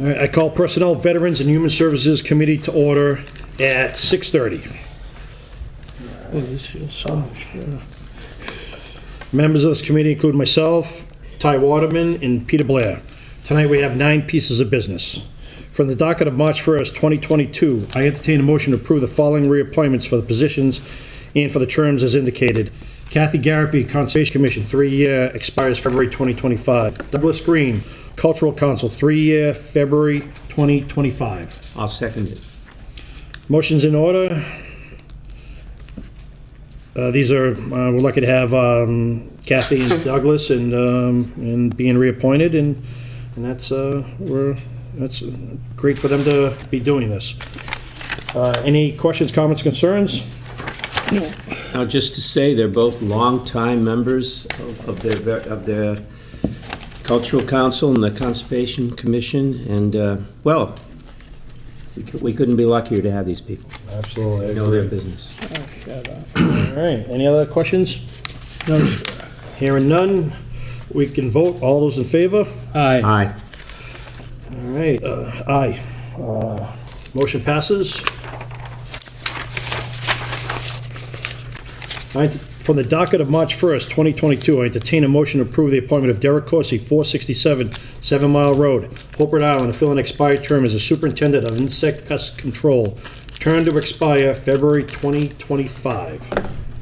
All right, I call Personnel, Veterans, and Human Services Committee to order at 6:30. Oh, this feels so much better. Members of this committee include myself, Ty Waterman, and Peter Blair. Tonight we have 9 pieces of business. From the docket of March 1st, 2022, I entertain a motion to approve the following reappointments for the positions and for the terms as indicated. Kathy Garapi, Conservation Commission, 3-year, expires February 2025. Douglas Green, Cultural Council, 3-year, February 2025. I'll second it. Motion's in order. These are, we're lucky to have Kathy and Douglas and being reappointed, and that's great for them to be doing this. Any questions, comments, concerns? No. Now, just to say, they're both longtime members of their Cultural Council and the Conservation Commission, and, well, we couldn't be luckier to have these people. Absolutely. They know their business. Oh, shut up. All right, any other questions? No. Hearing none, we can vote. All those in favor? Aye. Aye. All right, aye. Motion passes. From the docket of March 1st, 2022, I entertain a motion to approve the appointment of Derek Corsi, 467 7 Mile Road, Hope, Rhode Island, to fill an expired term as a superintendent of insect pest control. Term to expire February 2025.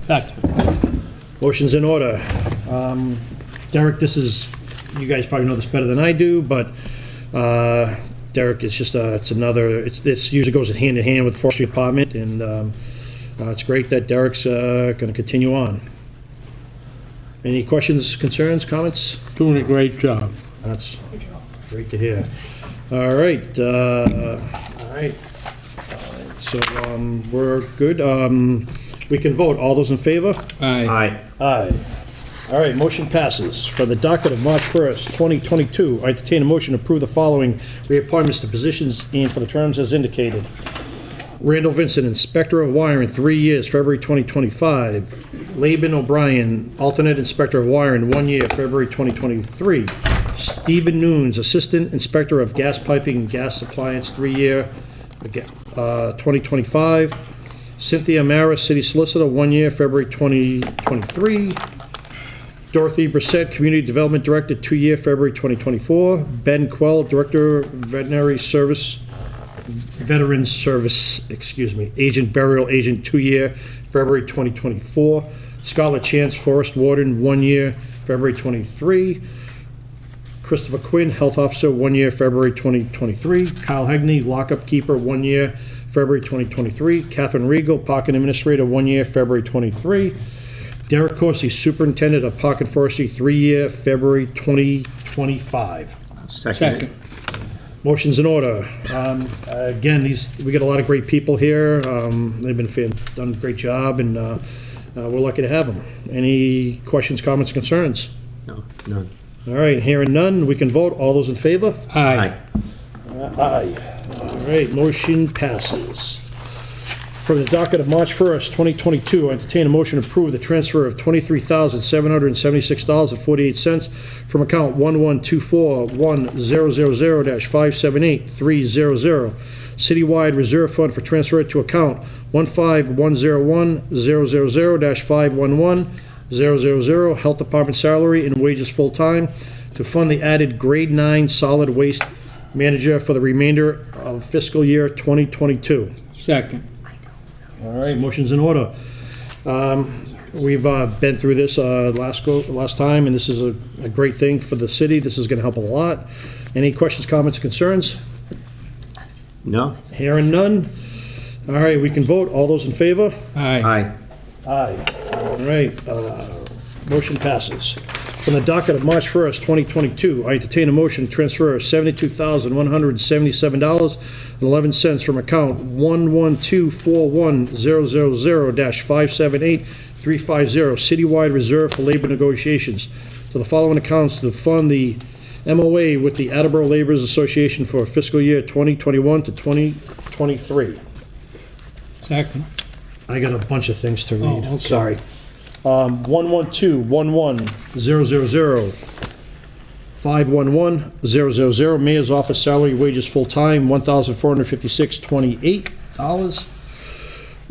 Second. Motion's in order. Derek, this is, you guys probably know this better than I do, but Derek, it's just, this usually goes hand in hand with the forestry department, and it's great that Derek's going to continue on. Any questions, concerns, comments? Doing a great job. That's great to hear. All right, so we're good. We can vote. All those in favor? Aye. Aye. Aye. All right, motion passes. For the docket of March 1st, 2022, I entertain a motion to approve the following reappointments to positions and for the terms as indicated. Randall Vincent, Inspector of Wiring, 3 years, February 2025. Laban O'Brien, Alternate Inspector of Wiring, 1 year, February 2023. Stephen Nunes, Assistant Inspector of Gas Piping and Gas Appliance, 3 year, 2025. Cynthia Maris, City Solicitor, 1 year, February 2023. Dorothy Brissett, Community Development Director, 2 year, February 2024. Ben Quell, Director, Veterans Service, Agent Burial Agent, 2 year, February 2024. Scarlett Chance, Forest Warden, 1 year, February 23. Christopher Quinn, Health Officer, 1 year, February 2023. Kyle Hegney, Lockup Keeper, 1 year, February 2023. Catherine Regal, Park Administrator, 1 year, February 23. Derek Corsi, Superintendent of Park and Forestry, 3 year, February 2025. Second. Motion's in order. Again, we got a lot of great people here. They've done a great job, and we're lucky to have them. Any questions, comments, concerns? No, none. All right, hearing none, we can vote. All those in favor? Aye. Aye. All right, motion passes. From the docket of March 1st, 2022, I entertain a motion to approve the transfer of $23,776.48 from account 1124100-578-300, Citywide Reserve Fund for transfer to account 15101-000-511-000, Health Department salary and wages full-time, to fund the added Grade 9 solid waste manager for the remainder of fiscal year 2022. Second. All right, motion's in order. We've been through this last time, and this is a great thing for the city. This is going to help a lot. Any questions, comments, concerns? No? Hearing none. All right, we can vote. All those in favor? Aye. Aye. Aye. All right, motion passes. From the docket of March 1st, 2022, I entertain a motion to transfer $72,177.11 from account 1124100-578-350, Citywide Reserve for Labor Negotiations, to the following accounts to fund the MOA with the Attleboro Laborers Association for fiscal year 2021 to 2023. Second. I got a bunch of things to read. Oh, okay. Sorry. 112-11000 511000, Mayor's Office salary, wages, full-time, $1,456.28.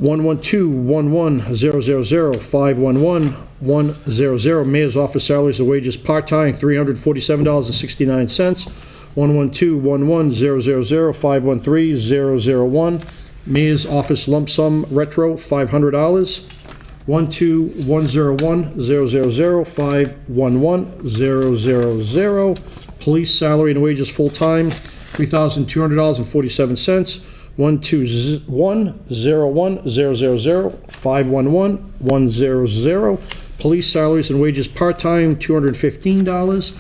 1121100, 511100, Mayor's Office salaries and wages, part-time, $347.69. 1121100, 513001, Mayor's Office lump sum retro, $500. 1210100, 511000, police salary and wages, full-time, $3,200.47. 1210100, 511100, police salaries and wages, part-time, $215.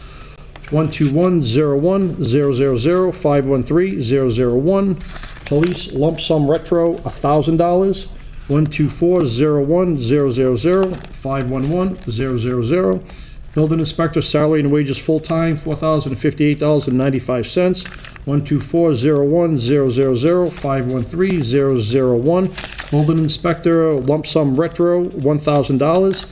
1210100, 513001, police lump sum retro, $1,000. 1240100, 511000, building inspector salary and wages, full-time, $4,058.95. 1240100, 513001, building inspector lump sum retro, $1,000.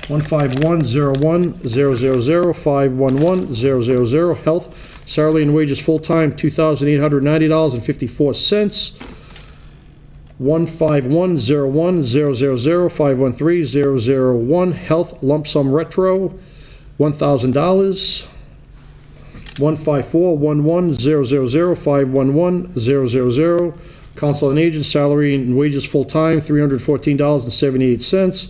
1510100, 511000, health salary and wages, full-time, $2,890.54. 1510100, 513001, health lump sum retro, $1,000. 1541100, 511000, council on agent salary and wages, full-time, $314.78.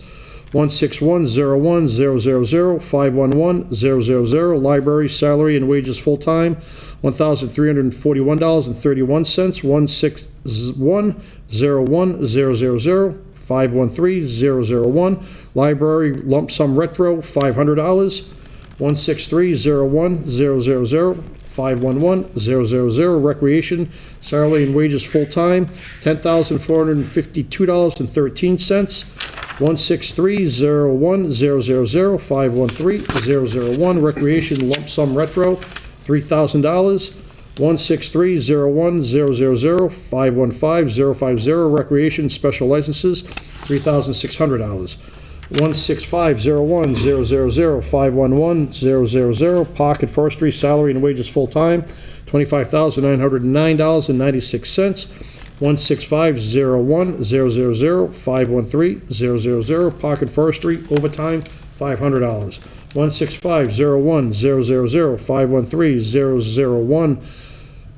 1610100, 511000, library salary and wages, full-time, $1,341.31. 1610100, 513001, library lump sum retro, $500. 1630100, 511000, recreation salary and wages, full-time, $10,452.13. 1630100, 513001, recreation lump sum retro, $3,000. 1630100, 515050, recreation special licenses, $3,600. 1650100, 511000, park and forestry salary and wages, full-time, $25,909.96. 1650100, 513000, park and forestry overtime, $500. 1650100, 513001,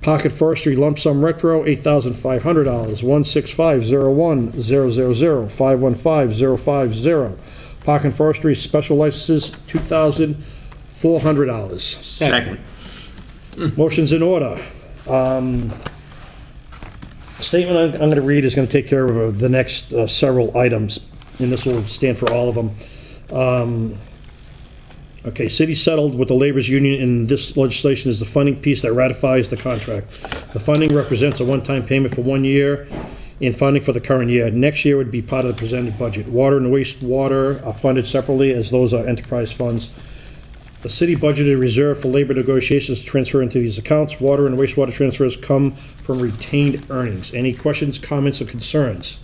pocket forestry lump sum retro, $8,500. 1650100, 515050, pocket forestry special licenses, $2,400. Second. Motion's in order. Statement I'm going to read is going to take care of the next several items, and this will stand for all of them. Okay, city settled with the labor's union, and this legislation is the funding piece that ratifies the contract. The funding represents a one-time payment for 1 year in funding for the current year. Next year would be part of the presented budget. Water and wastewater are funded separately, as those are enterprise funds. The city budgeted reserve for labor negotiations to transfer into these accounts. Water and wastewater transfers come from retained earnings. Any questions, comments, or concerns?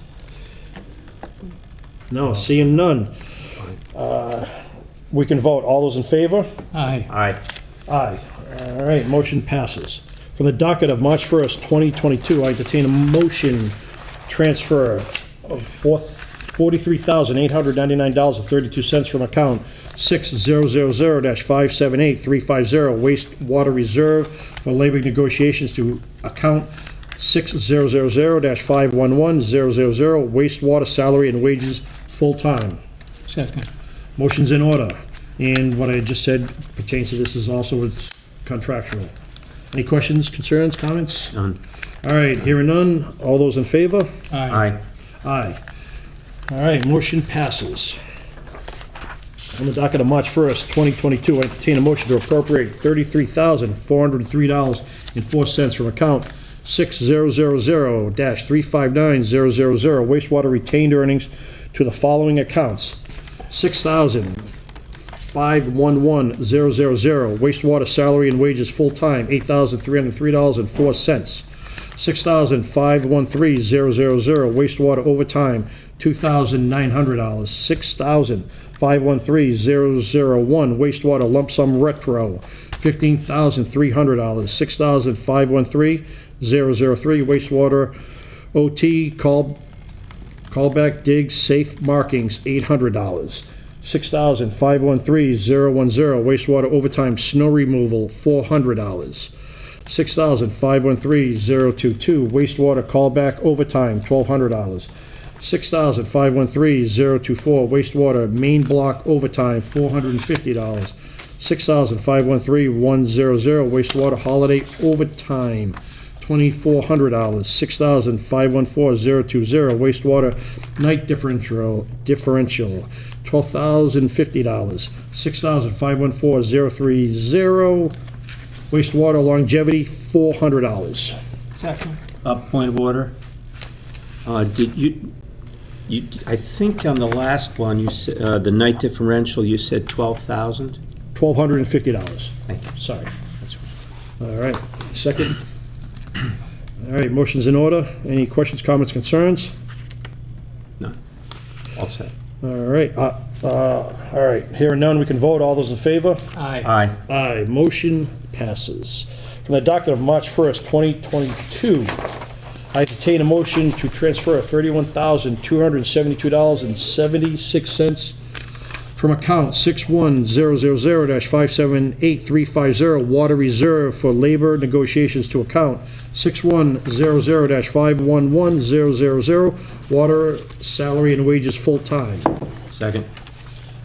No, seeing none. We can vote. All those in favor? Aye. Aye. Aye. All right, motion passes. From the docket of March 1st, 2022, I entertain a motion transfer of $43,899.32 from account 6000-578350 wastewater reserve for labor negotiations to account 6000-511000 wastewater salary and wages, full-time. Second. Motion's in order, and what I just said pertains to this is also it's contractual. Any questions, concerns, comments? None. All right, hearing none. All those in favor? Aye. Aye. All right, motion passes. On the docket of March 1st, 2022, I entertain a motion to appropriate $33,403.04 from account 6000-359000 wastewater retained earnings to the following accounts: $6,511,000 wastewater salary and wages, full-time, $8,303.04. $6,513,000 wastewater overtime, $2,900. 610513-001 wastewater lump sum retro, $15,300. 600513-003 wastewater OT callback dig safe markings, $800. 600513-010 wastewater overtime snow removal, $400. 600513-022 wastewater callback overtime, $1,200. 600513-024 wastewater main block overtime, $450. 600513-100 wastewater holiday overtime, $2,400. 600514-020 wastewater night differential, $12,050. 600514-030 wastewater longevity, $400. Second. Point of order. Did you, I think on the last one, you said, the night differential, you said 12,000? $1,250. Thank you. Sorry. That's All right, second. All right, motion's in order. Any questions, comments, concerns? No. All set. All right, hearing none, we can vote. All those in favor? Aye. Aye. Aye, motion passes. From the docket of March 1st, 2022, I entertain a motion to transfer $31,272.76 from account 61000-578-350 Water Reserve for labor negotiations to account 6100-511-000 Water Salary and Wages Full-Time. Second.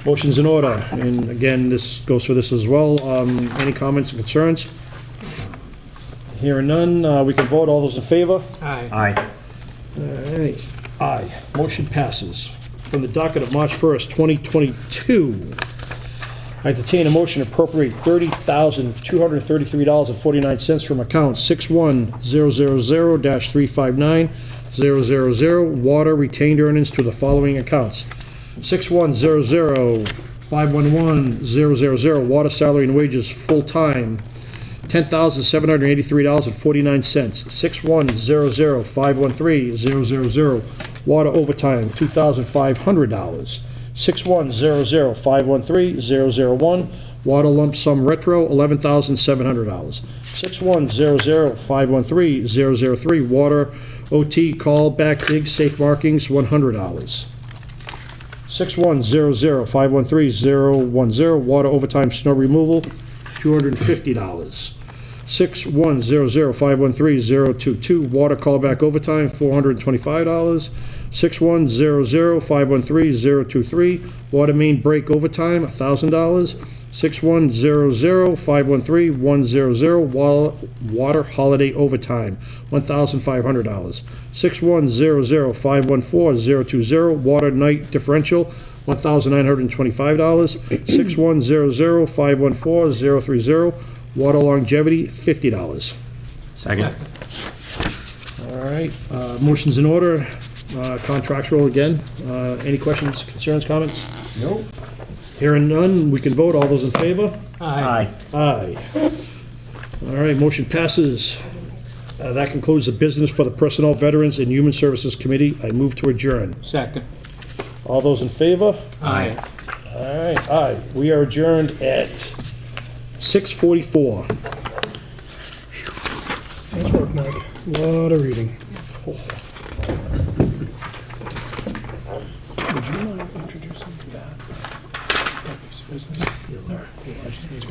Motion's in order, and again, this goes for this as well. Any comments and concerns? Hearing none, we can vote. All those in favor? Aye. Aye. All right, aye. Motion passes. From the docket of March 1st, 2022, I entertain a motion to appropriate $30,233.49 from account 61000-359-000 Water Retained Earnings to the following accounts. 610-511-000 Water Salary and Wages Full-Time, $10,783.49. 610-513-000 Water Overtime, $2,500. 610-513-001 Water Lump Sum Retro, $11,700. 610-513-003 Water OT Callback Dig Safe Markings, $100. 610-513-010 Water Overtime Snow Removal, $250. 610-513-022 Water Callback Overtime, $425. 610-513-023 Water Main Break Overtime, $1,000. 610-513-100 Water Holiday Overtime, $1,500. 610-514-020 Water Night Differential, $1,925. 610-514-030 Water Longevity, $50. Second. All right, motion's in order. Contractual again. Any questions, concerns, comments? Nope. Hearing none, we can vote. All those in favor? Aye. Aye. All right, motion passes. That concludes the business for the Personnel, Veterans, and Human Services Committee. I move to adjourn. Second. All those in favor? Aye. All right, aye. We are adjourned at 6:44. Nice work, Mike. A lot of reading. Would you mind introducing that? Business? All right, cool. I just need to.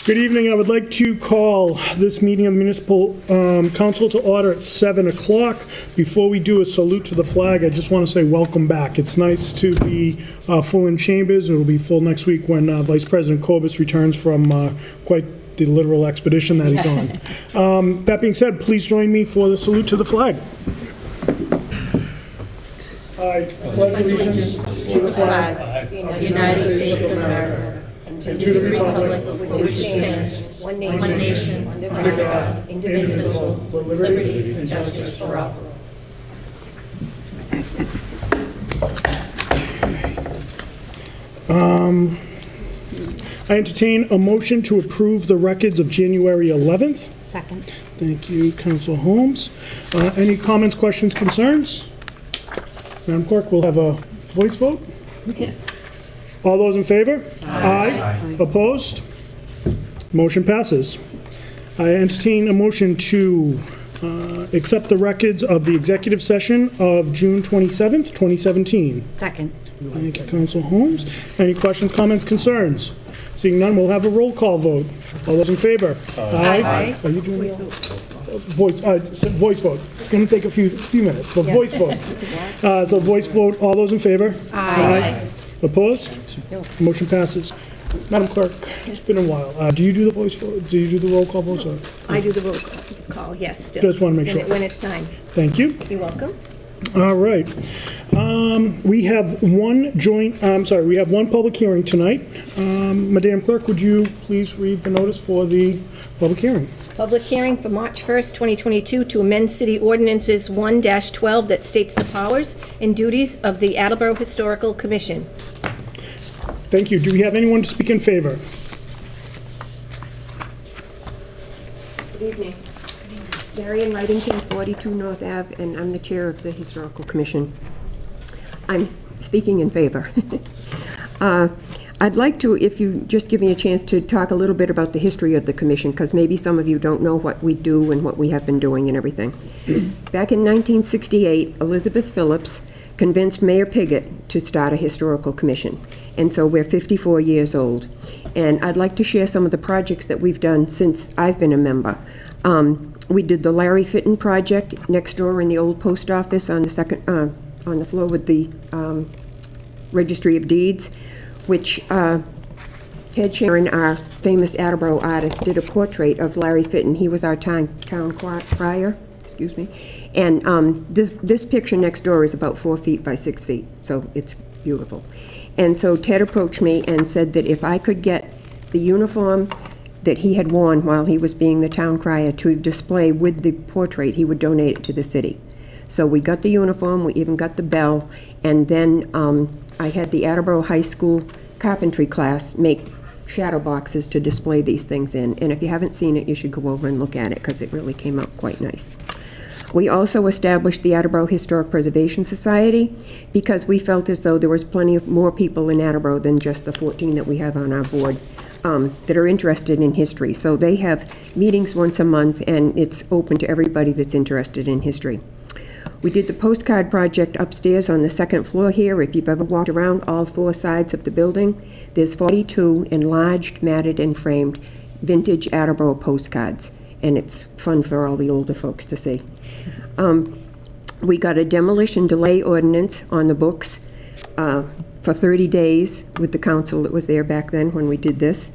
Good evening. I would like to call this meeting of the Municipal Council to order at 7 o'clock. Before we do a salute to the flag, I just want to say welcome back. It's nice to be full in chambers. It will be full next week when Vice President Corbis returns from quite the literal expedition that he's on. That being said, please join me for the salute to the flag. I pledge allegiance to the flag of the United States of America and to the republic for which it stands, one nation, under God, indivisible, with liberty and justice for all. I entertain a motion to approve the records of January 11th. Second. Thank you, Council Holmes. Any comments, questions, concerns? Madam Clerk, we'll have a voice vote. Yes. All those in favor? Aye. Opposed? Motion passes. I entertain a motion to accept the records of the executive session of June 27th, 2017. Second. Thank you, Council Holmes. Any questions, comments, concerns? Seeing none, we'll have a roll call vote. All those in favor? Aye. Are you doing voice vote? It's going to take a few minutes, but voice vote. So voice vote, all those in favor? Aye. Opposed? Motion passes. Madam Clerk, it's been a while. Do you do the voice vote? Do you do the roll call votes? Or? I do the roll call, yes, still. Just want to make sure. When it's time. Thank you. You're welcome. All right. We have one public hearing tonight. Madam Clerk, would you please read the notice for the public hearing? Public hearing for March 1st, 2022 to amend City Ordinances 1-12 that states the powers and duties of the Attleboro Historical Commission. Thank you. Do we have anyone to speak in favor? Good evening. Marion Wrightington, 42 North Ave, and I'm the chair of the Historical Commission. I'm speaking in favor. I'd like to, if you just give me a chance, to talk a little bit about the history of the commission, because maybe some of you don't know what we do and what we have been doing and everything. Back in 1968, Elizabeth Phillips convinced Mayor Piggott to start a historical commission, and so we're 54 years old. And I'd like to share some of the projects that we've done since I've been a member. We did the Larry Fitton project next door in the old post office on the second, on the floor with the Registry of Deeds, which Ted Sharon, our famous Attleboro artist, did a portrait of Larry Fitton. He was our town crier, excuse me. And this picture next door is about 4 feet by 6 feet, so it's beautiful. And so Ted approached me and said that if I could get the uniform that he had worn while he was being the town crier to display with the portrait, he would donate it to the city. So we got the uniform, we even got the bell, and then I had the Attleboro High School carpentry class make shadow boxes to display these things in. And if you haven't seen it, you should go over and look at it, because it really came out quite nice. We also established the Attleboro Historic Preservation Society because we felt as though there was plenty of more people in Attleboro than just the 14 that we have on our board that are interested in history. So they have meetings once a month, and it's open to everybody that's interested in history. We did the postcard project upstairs on the second floor here. If you've ever walked around all 4 sides of the building, there's 42 enlarged, matted, and framed vintage Attleboro postcards, and it's fun for all the older folks to see. We got a demolition delay ordinance on the books for 30 days with the council that was there back then when we did this.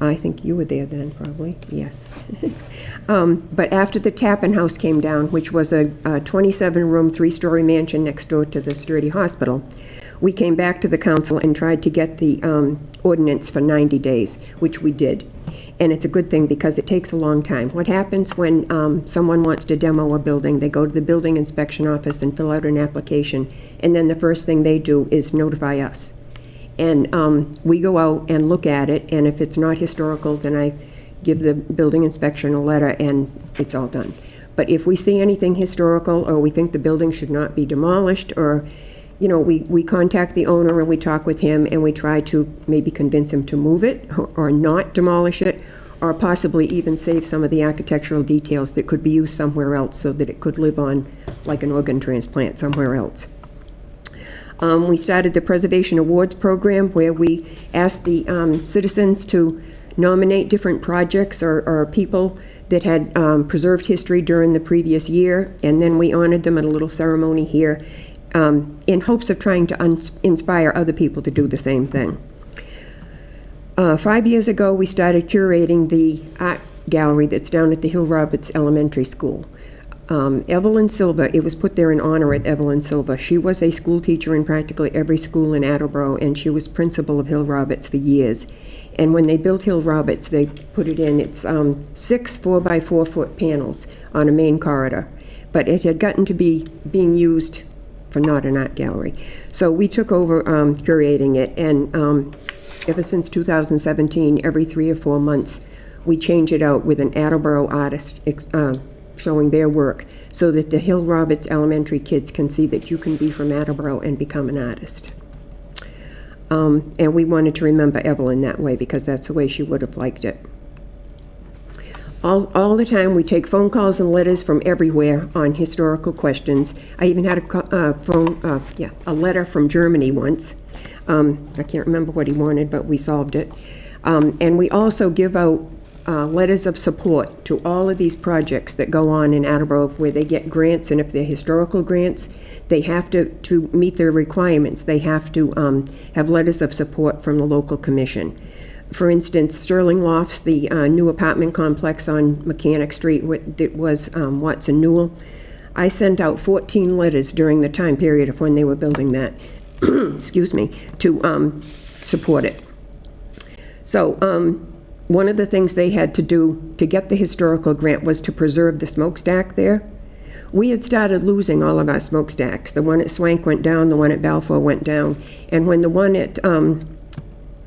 I think you were there then, probably. Yes. But after the Tappan House came down, which was a 27-room, 3-story mansion next door to the Sturdy Hospital, we came back to the council and tried to get the ordinance for 90 days, which we did. And it's a good thing because it takes a long time. What happens when someone wants to demo a building, they go to the building inspection office and fill out an application, and then the first thing they do is notify us. And we go out and look at it, and if it's not historical, then I give the building inspection a letter, and it's all done. But if we see anything historical, or we think the building should not be demolished, or, you know, we contact the owner and we talk with him, and we try to maybe convince him to move it, or not demolish it, or possibly even save some of the architectural details that could be used somewhere else so that it could live on like an organ transplant somewhere else. We started the Preservation Awards program where we asked the citizens to nominate different projects or people that had preserved history during the previous year, and then we honored them at a little ceremony here in hopes of trying to inspire other people to do the same thing. 5 years ago, we started curating the art gallery that's down at the Hill Roberts Elementary School. Evelyn Silva, it was put there in honor of Evelyn Silva. She was a school teacher in practically every school in Attleboro, and she was principal of Hill Roberts for years. And when they built Hill Roberts, they put it in, it's 6 4-by-4-foot panels on a main corridor. But it had gotten to be being used for not an art gallery. So we took over curating it, and ever since 2017, every 3 or 4 months, we change it out with an Attleboro artist showing their work, so that the Hill Roberts Elementary kids can see that you can be from Attleboro and become an artist. And we wanted to remember Evelyn that way, because that's the way she would have liked it. All the time, we take phone calls and letters from everywhere on historical questions. I even had a letter from Germany once. I can't remember what he wanted, but we solved it. And we also give out letters of support to all of these projects that go on in Attleboro where they get grants, and if they're historical grants, they have to meet their requirements. They have to have letters of support from the local commission. For instance, Sterling Lofts, the new apartment complex on Mechanic Street that was Watson Newell, I sent out 14 letters during the time period of when they were building that, excuse me, to support it. So one of the things they had to do to get the historical grant was to preserve the smokestack there. We had started losing all of our smokestacks. The one at Swank went down, the one at Balfour went down, and when the one at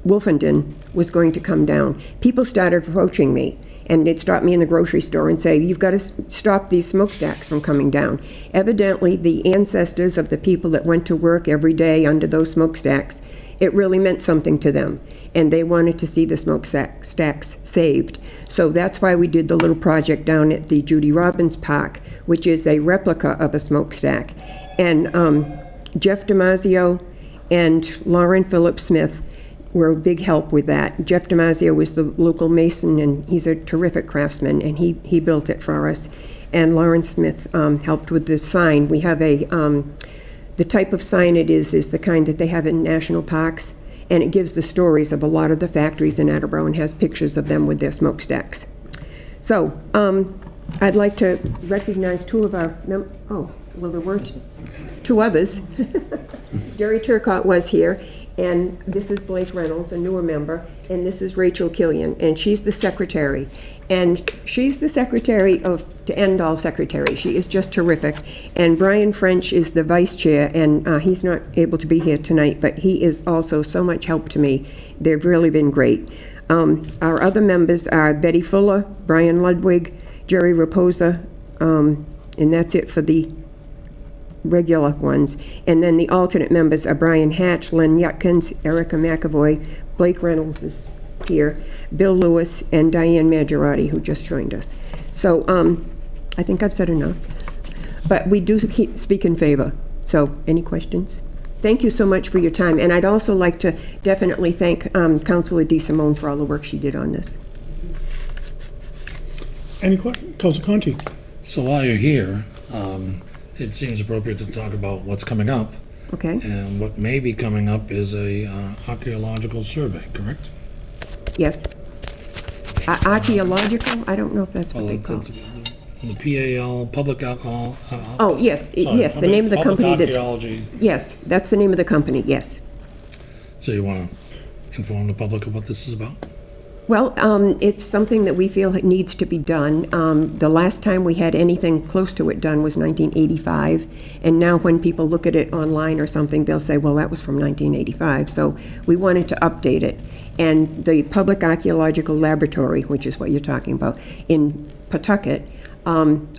Wolfenden was going to come down, people started approaching me, and they'd stop me in the grocery store and say, "You've got to stop these smokestacks from coming down." Evidently, the ancestors of the people that went to work every day under those smokestacks, it really meant something to them, and they wanted to see the smokestacks saved. So that's why we did the little project down at the Judy Robbins Park, which is a replica of a smokestack. And Jeff Damasio and Lauren Phillips Smith were a big help with that. Jeff Damasio was the local mason, and he's a terrific craftsman, and he built it for us. And Lauren Smith helped with the sign. We have the type of sign it is the kind that they have in national parks, and it gives the stories of a lot of the factories in Attleboro and has pictures of them with their smokestacks. So I'd like to recognize two of our, there were two others. Jerry Turcott was here, and this is Blake Reynolds, a newer member, and this is Rachel Killian, and she's the secretary. And she's the secretary to end all secretaries. She is just terrific. And Brian French is the vice chair, and he's not able to be here tonight, but he is also so much help to me. They've really been great. Our other members are Betty Fuller, Brian Ludwig, Jerry Raposa, and that's it for the regular ones. And then the alternate members are Brian Hatch, Len Yutkins, Erica McAvoy, Blake Reynolds is here, Bill Lewis, and Diane Maggiorati, who just joined us. So I think I've said enough. But we do speak in favor. So any questions? Thank you so much for your time. And I'd also like to definitely thank Councilor DeSimone for all the work she did on this. Any questions? Councilor Conti? So while you're here, it seems appropriate to talk about what's coming up. Okay? And what may be coming up is a archaeological survey, correct? Yes. Archaeological? I don't know if that's what Well, they call it's it. the PAL, Public Alcohol. Oh, yes, sorry, yes, the name of the Public company that's... Archaeology. Yes, that's the name of the company, yes. So you want to inform the public of what this is about? Well, it's something that we feel needs to be done. The last time we had anything close to it done was 1985, and now when people look at it online or something, they'll say, well, that was from 1985. So we wanted to update it. And the Public Archaeological Laboratory, which is what you're talking about, in Pawtucket,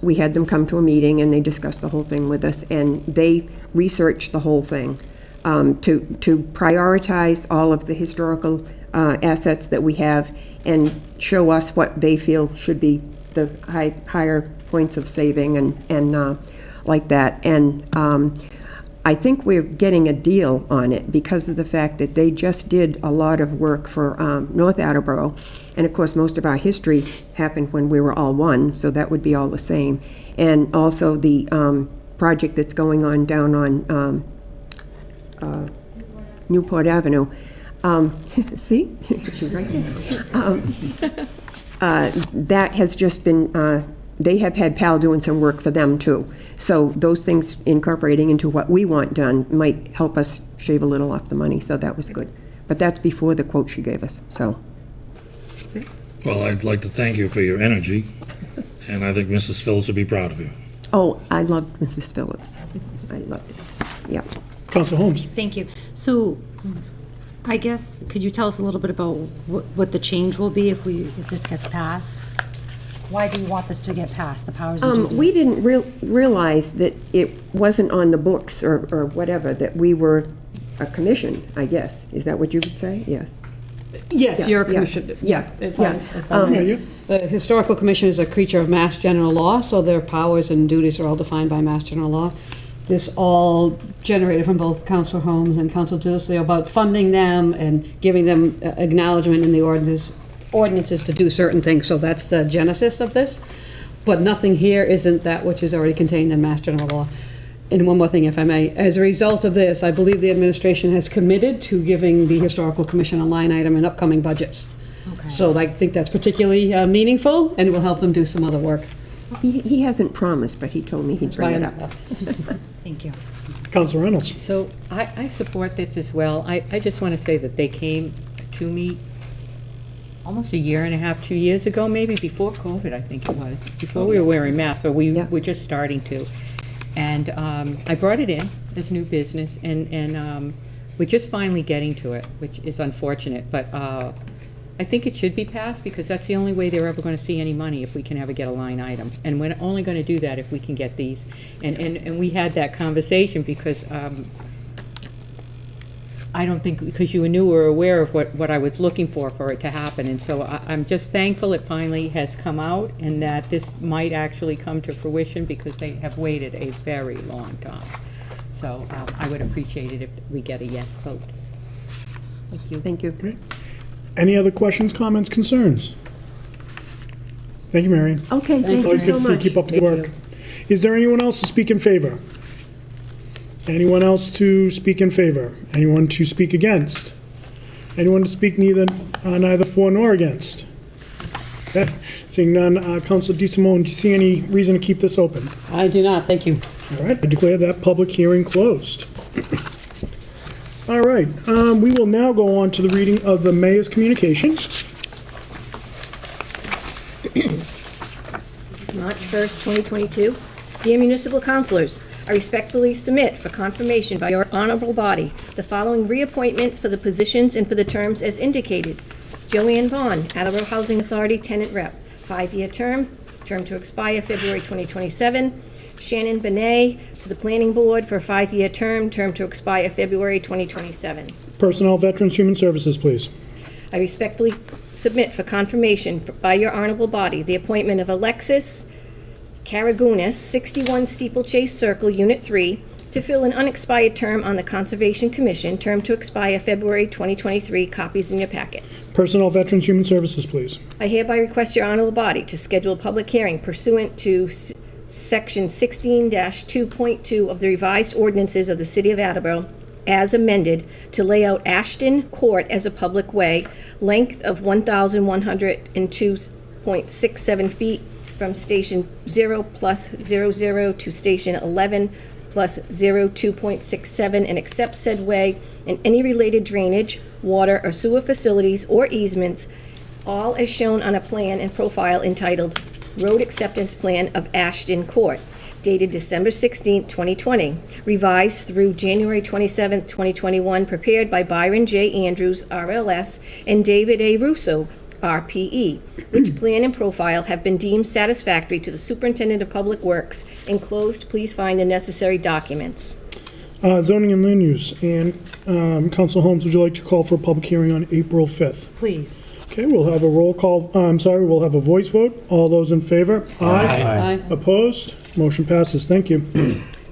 we had them come to a meeting and they discussed the whole thing with us, and they researched the whole thing to prioritize all of the historical assets that we have and show us what they feel should be the higher points of saving and like that. And I think we're getting a deal on it because of the fact that they just did a lot of work for North Attleboro. And of course, most of our history happened when we were all one, so that would be all the same. And also the project that's going on down on Newport Avenue. See? You're right. That has just been, they have had PAL doing some work for them too. So those things incorporating into what we want done might help us shave a little off the money, so that was good. But that's before the quote she gave us, so. Well, I'd like to thank you for your energy, and I think Mrs. Phillips would be proud of you. Oh, I loved Mrs. Phillips. I loved it. Yeah. Council Holmes. Thank you. So I guess, could you tell us a little bit about what the change will be if this gets passed? Why do you want this to get passed, the powers and duties? We didn't realize that it wasn't on the books or whatever, that we were a commission, I guess. Is that what you would say? Yes. Yes, Yeah, you're a yeah, commission. yeah, If yeah. I may. Yeah. The Historical Commission is a creature of Mass General Law, so their powers and duties are all defined by Mass General Law. This all generated from both Councilor Holmes and Councilor Dilsley about funding them and giving them acknowledgement in the ordinances to do certain things. So that's the genesis of this. But nothing here isn't that which is already contained in Mass General Law. And one more thing, if I may. As a result of this, I believe the administration has committed to giving the Historical Commission a line item in upcoming budgets. Okay. So I think that's particularly meaningful and will help them do some other work. He hasn't promised, but he told me he'd bring it up. Thank you. Council Reynolds. So I support this as well. I just want to say that they came to me almost a year and a half, 2 years ago, maybe before COVID, I think it was, before we were wearing masks, or we Yeah. were just starting to. And I brought it in as new business, and we're just finally getting to it, which is unfortunate. But I think it should be passed, because that's the only way they're ever going to see any money, if we can ever get a line item. And we're only going to do that if we can get these. And we had that conversation because I don't think, because you knew or aware of what I was looking for it to happen. And so I'm just thankful it finally has come out, and that this might actually come to fruition, because they have waited a very long time. So I would appreciate it if we get a yes vote. Thank you. Thank you. Any other questions, comments, concerns? Thank you, Marion. Okay, thank you Always good so to see you much. keep up the work. Is there anyone else to speak in favor? Anyone else to speak in favor? Anyone to speak against? Anyone to speak neither for nor against? Okay, seeing none, Councilor DeSimone, do you see any reason to keep this open? I do not, thank you. All right, I declare that public hearing closed. All right, we will now go on to the reading of the mayor's communications. March 1st, 2022. Dear municipal councilors, I respectfully submit for confirmation by your honorable body the following reappointments for the positions and for the terms as indicated. Joanne Vaughn, Attleboro Housing Authority Tenant Rep, 5-year term to expire February 2027. Shannon Benet to the Planning Board for a 5-year term to expire February 2027. Personnel, Veterans, Human Services, please. I respectfully submit for confirmation by your honorable body the appointment of Alexis Karagunis, 61 Steeplechase Circle, Unit 3, to fill an unexpired term on the Conservation Commission, term to expire February 2023, copies in your packets. Personnel, Veterans, Human Services, please. I hereby request your honorable body to schedule a public hearing pursuant to Section 16-2.2 of the revised ordinances of the City of Attleboro, as amended, to lay out Ashton Court as a public way, length of 1,102.67 feet from Station 0+00 to Station 11 plus 02.67, and accept said way and any related drainage, water, or sewer facilities or easements, all as shown on a plan and profile entitled Road Acceptance Plan of Ashton Court, dated December 16, 2020, revised through January 27, 2021, prepared by Byron J. Andrews, RLS, and David A. Russo, RPE, which plan and profile have been deemed satisfactory to the Superintendent of Public Works. Enclosed, please find the necessary documents. Zoning and land use, and Council Holmes, would you like to call for a public hearing on April 5th? Please. Okay, we'll have a roll call, we'll have a voice vote. All those in favor? Aye. Opposed? Motion passes. Thank you.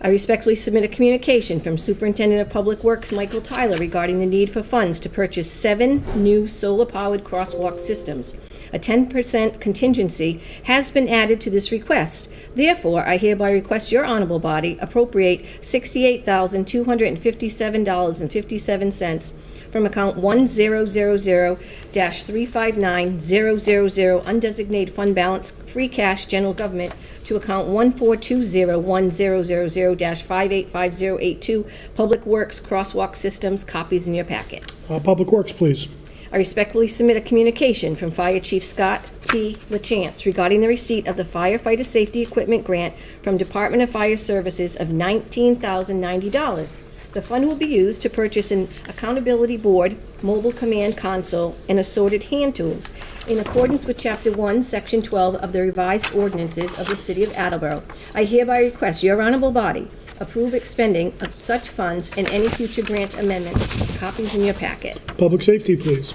I respectfully submit a communication from Superintendent of Public Works Michael Tyler regarding the need for funds to purchase 7 new solar-powered crosswalk systems. A 10% contingency has been added to this request. Therefore, I hereby request your honorable body appropriate $68,257.57 from account 1000-359000 undesignated fund balance free cash general government to account 1420100-585082 Public Works Crosswalk Systems. Copies in your packet. Public Works, please. I respectfully submit a communication from Fire Chief Scott T. LaChance regarding the receipt of the firefighter safety equipment grant from Department of Fire Services of $19,090. The fund will be used to purchase an accountability board, mobile command console, and assorted hand tools in accordance with Chapter 1, Section 12 of the revised ordinances of the City of Attleboro. I hereby request your honorable body approve expending of such funds and any future grant amendments. Copies in your packet. Public Safety, please.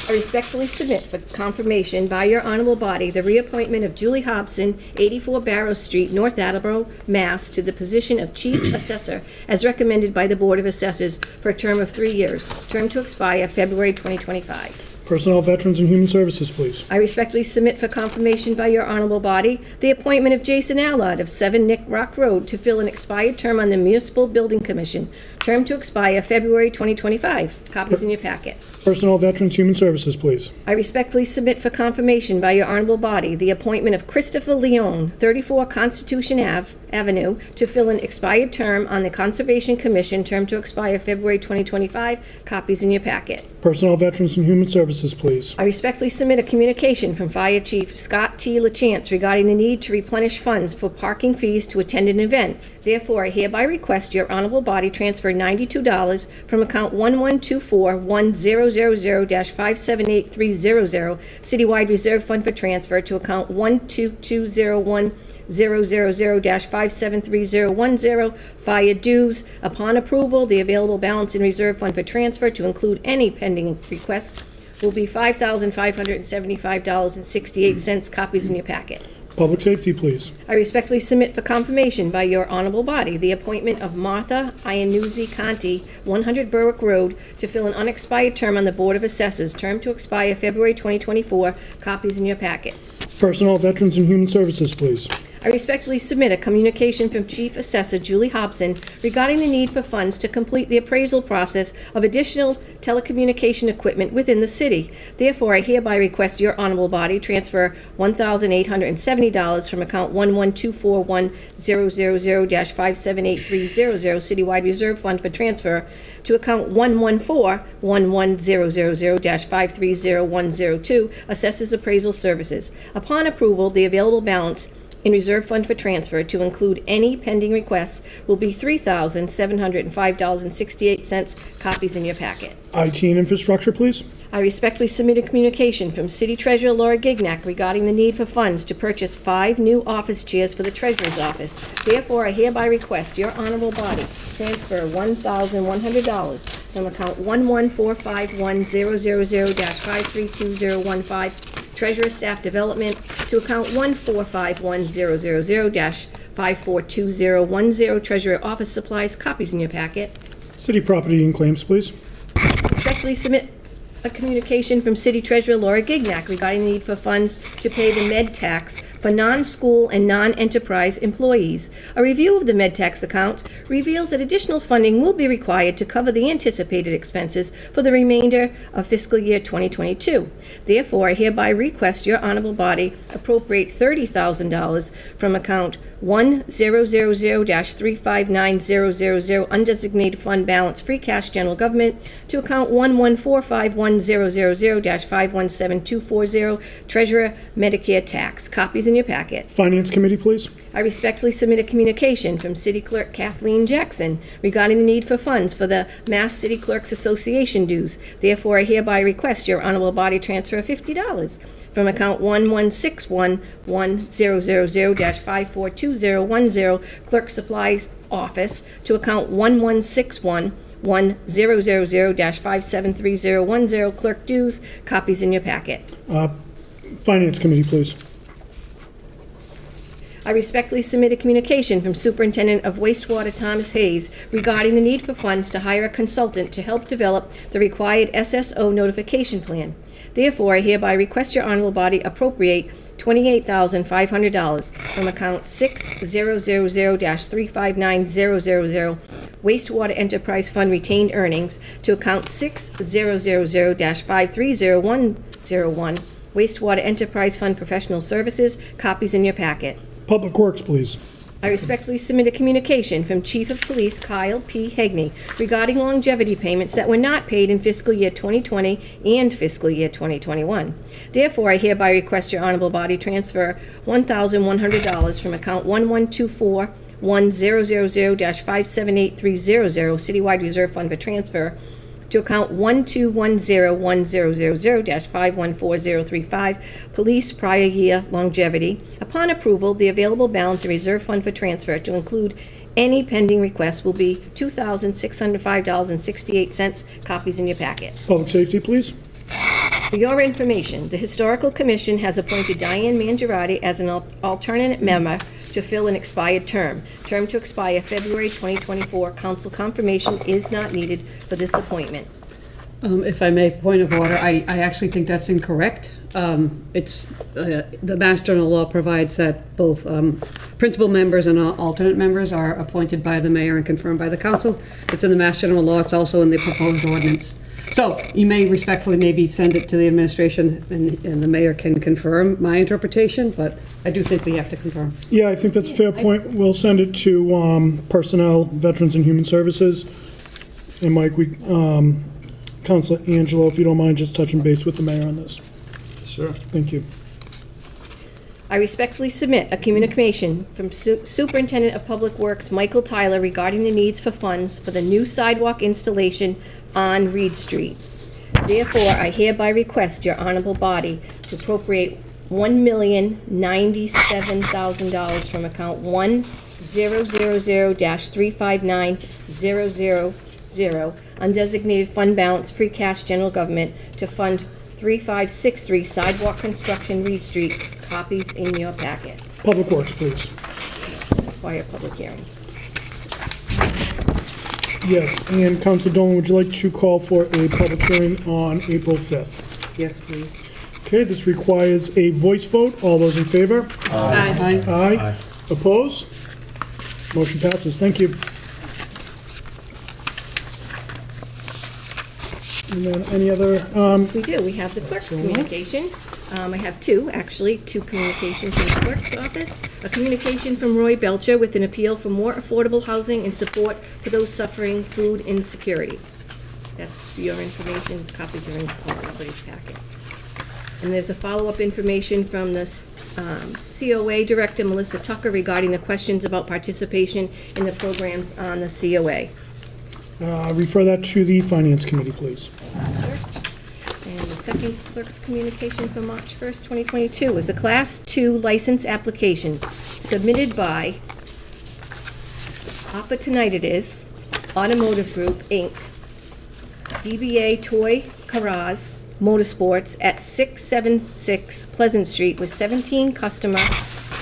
I respectfully submit for confirmation by your honorable body the reappointment of Julie Hobson, 84 Barrow Street, North Attleboro, Mass., to the position of Chief Assessor as recommended by the Board of Assessors for a term of 3 years, term to expire February 2025. Personnel, Veterans, and Human Services, please. I respectfully submit for confirmation by your honorable body the appointment of Jason Allard of 7 Nick Rock Road to fill an expired term on the Municipal Building Commission, term to expire February 2025. Copies in your packet. Personnel, Veterans, Human Services, please. I respectfully submit for confirmation by your honorable body the appointment of Christopher Leone, 34 Constitution Avenue, to fill an expired term on the Conservation Commission, term to expire February 2025. Copies in your packet. Personnel, Veterans, and Human Services, please. I respectfully submit a communication from Fire Chief Scott T. LaChance regarding the need to replenish funds for parking fees to attend an event. Therefore, I hereby request your honorable body transfer $92 from account 1124-1000-578300 Citywide Reserve Fund for transfer to account 12201-000-573010 Fire dues. Upon approval, the available balance in reserve fund for transfer to include any pending requests will be $5,575.68. Copies in your packet. Public Safety, please. I respectfully submit for confirmation by your honorable body the appointment of Martha Iannuzzi Conti, 100 Berwick Road, to fill an unexpired term on the Board of Assessors, term to expire February 2024. Copies in your packet. Personnel, Veterans, and Human Services, please. I respectfully submit a communication from Chief Assessor Julie Hobson regarding the need for funds to complete the appraisal process of additional telecommunication equipment within the city. Therefore, I hereby request your honorable body transfer $1,870 from account 11241-000-578300 Citywide Reserve Fund for transfer to account 114-11000-530102 Assessors Appraisal Services. Upon approval, the available balance in reserve fund for transfer to include any pending requests will be $3,705.68. Copies in your packet. IT and Infrastructure, please. I respectfully submit a communication from City Treasurer Laura Gignac regarding the need for funds to purchase 5 new office chairs for the Treasurer's office. Therefore, I hereby request your honorable body transfer $1,100 from account 11451-000-532015 Treasurer Staff Development to account 1451000-542010 Treasurer Office Supplies. Copies in your packet. City Property and Claims, please. Respectfully submit a communication from City Treasurer Laura Gignac regarding the need for funds to pay the med tax for non-school and non-enterprise employees. A review of the med tax account reveals that additional funding will be required to cover the anticipated expenses for the remainder of fiscal year 2022. Therefore, I hereby request your honorable body appropriate $30,000 from account 1000-359000 undesignated fund balance free cash general government to account 11451-000-517240 Treasurer Medicare tax. Copies in your packet. Finance Committee, please. I respectfully submit a communication from City Clerk Kathleen Jackson regarding the need for funds for the Mass City Clerks Association dues. Therefore, I hereby request your honorable body transfer $50 from account 1161100-542010 Clerk Supplies Office to account 1161-1000-573010 Clerk Dues. Copies in your packet. Finance Committee, please. I respectfully submit a communication from Superintendent of Wastewater Thomas Hayes regarding the need for funds to hire a consultant to help develop the required SSO notification plan. Therefore, I hereby request your honorable body appropriate $28,500 from account 6000-359000 Wastewater Enterprise Fund retained earnings to account 6000-530101 Wastewater Enterprise Fund professional services. Copies in your packet. Public Works, please. I respectfully submit a communication from Chief of Police Kyle P. Hegney regarding longevity payments that were not paid in fiscal year 2020 and fiscal year 2021. Therefore, I hereby request your honorable body transfer $1,100 from account 1124-1000-578300 Citywide Reserve Fund for transfer to account 1210000-514035 Police Prior Year Longevity. Upon approval, the available balance in Reserve Fund for transfer to include any pending requests will be $2,605.68. Copies in your packet. Public Safety, please. For your information, the Historical Commission has appointed Diane Mangiarati as an alternate member to fill an expired term. Term to expire February 2024. Council confirmation is not needed for this appointment. If I may, point of order, I actually think that's incorrect. The Mass General Law provides that both principal members and alternate members are appointed by the mayor and confirmed by the council. It's in the Mass General Law, it's also in the proposed ordinance. So you may respectfully maybe send it to the administration and the mayor can confirm my interpretation, but I do think we have to confirm. Yeah, I think that's a fair point. We'll send it to Personnel, Veterans, and Human Services. And Mike, Councilor Angelo, if you don't mind just touching base with the mayor on this. Sure. Thank you. I respectfully submit a communication from Superintendent of Public Works Michael Tyler regarding the needs for funds for the new sidewalk installation on Reed Street. Therefore, I hereby request your honorable body to appropriate $1,097,000 from account 1000-359000 undesignated fund balance free cash general government to fund 3563 sidewalk construction Reed Street. Copies in your packet. Public Works, please. Require public hearing. Yes, and Councilor Dolan, would you like to call for a public hearing on April 5th? Yes, please. Okay, this requires a voice vote. All those in favor? Aye. Aye. Opposed? Motion passes. Thank you. And then any other, Yes, we do. We have the clerk's communication. I have two communications from the clerk's office. A communication from Roy Belcher with an appeal for more affordable housing and support for those suffering food insecurity. That's for your information. Copies are in everybody's packet. And there's a follow-up information from the COA Director, Melissa Tucker, regarding the questions about participation in the programs on the COA. refer that to the Finance Committee, please. Sir. And the second clerk's communication for March 1st, 2022 is a Class 2 license application submitted by Opportunities Automotive Group, Inc., DBA Toy Cars Motorsports at 676 Pleasant Street with 17 customer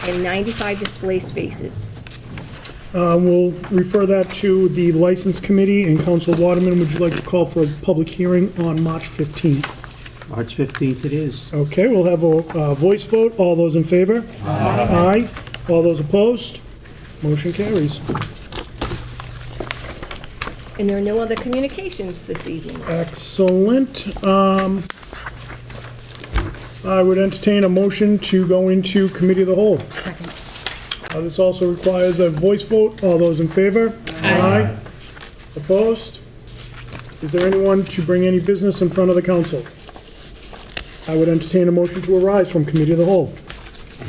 and 95 display spaces. We'll refer that to the License Committee, and Council Waterman, would you like to call for a public hearing on March 15th? March 15th it is. Okay, we'll have a voice vote. All those in favor? Aye. All those opposed? Motion carries. And there are no other communications this evening. Excellent. I would entertain a motion to go into Committee of the Whole. Second. This also requires a voice vote. All those in favor? Aye. Opposed? Is there anyone to bring any business in front of the council? I would entertain a motion to arise from Committee of the Whole.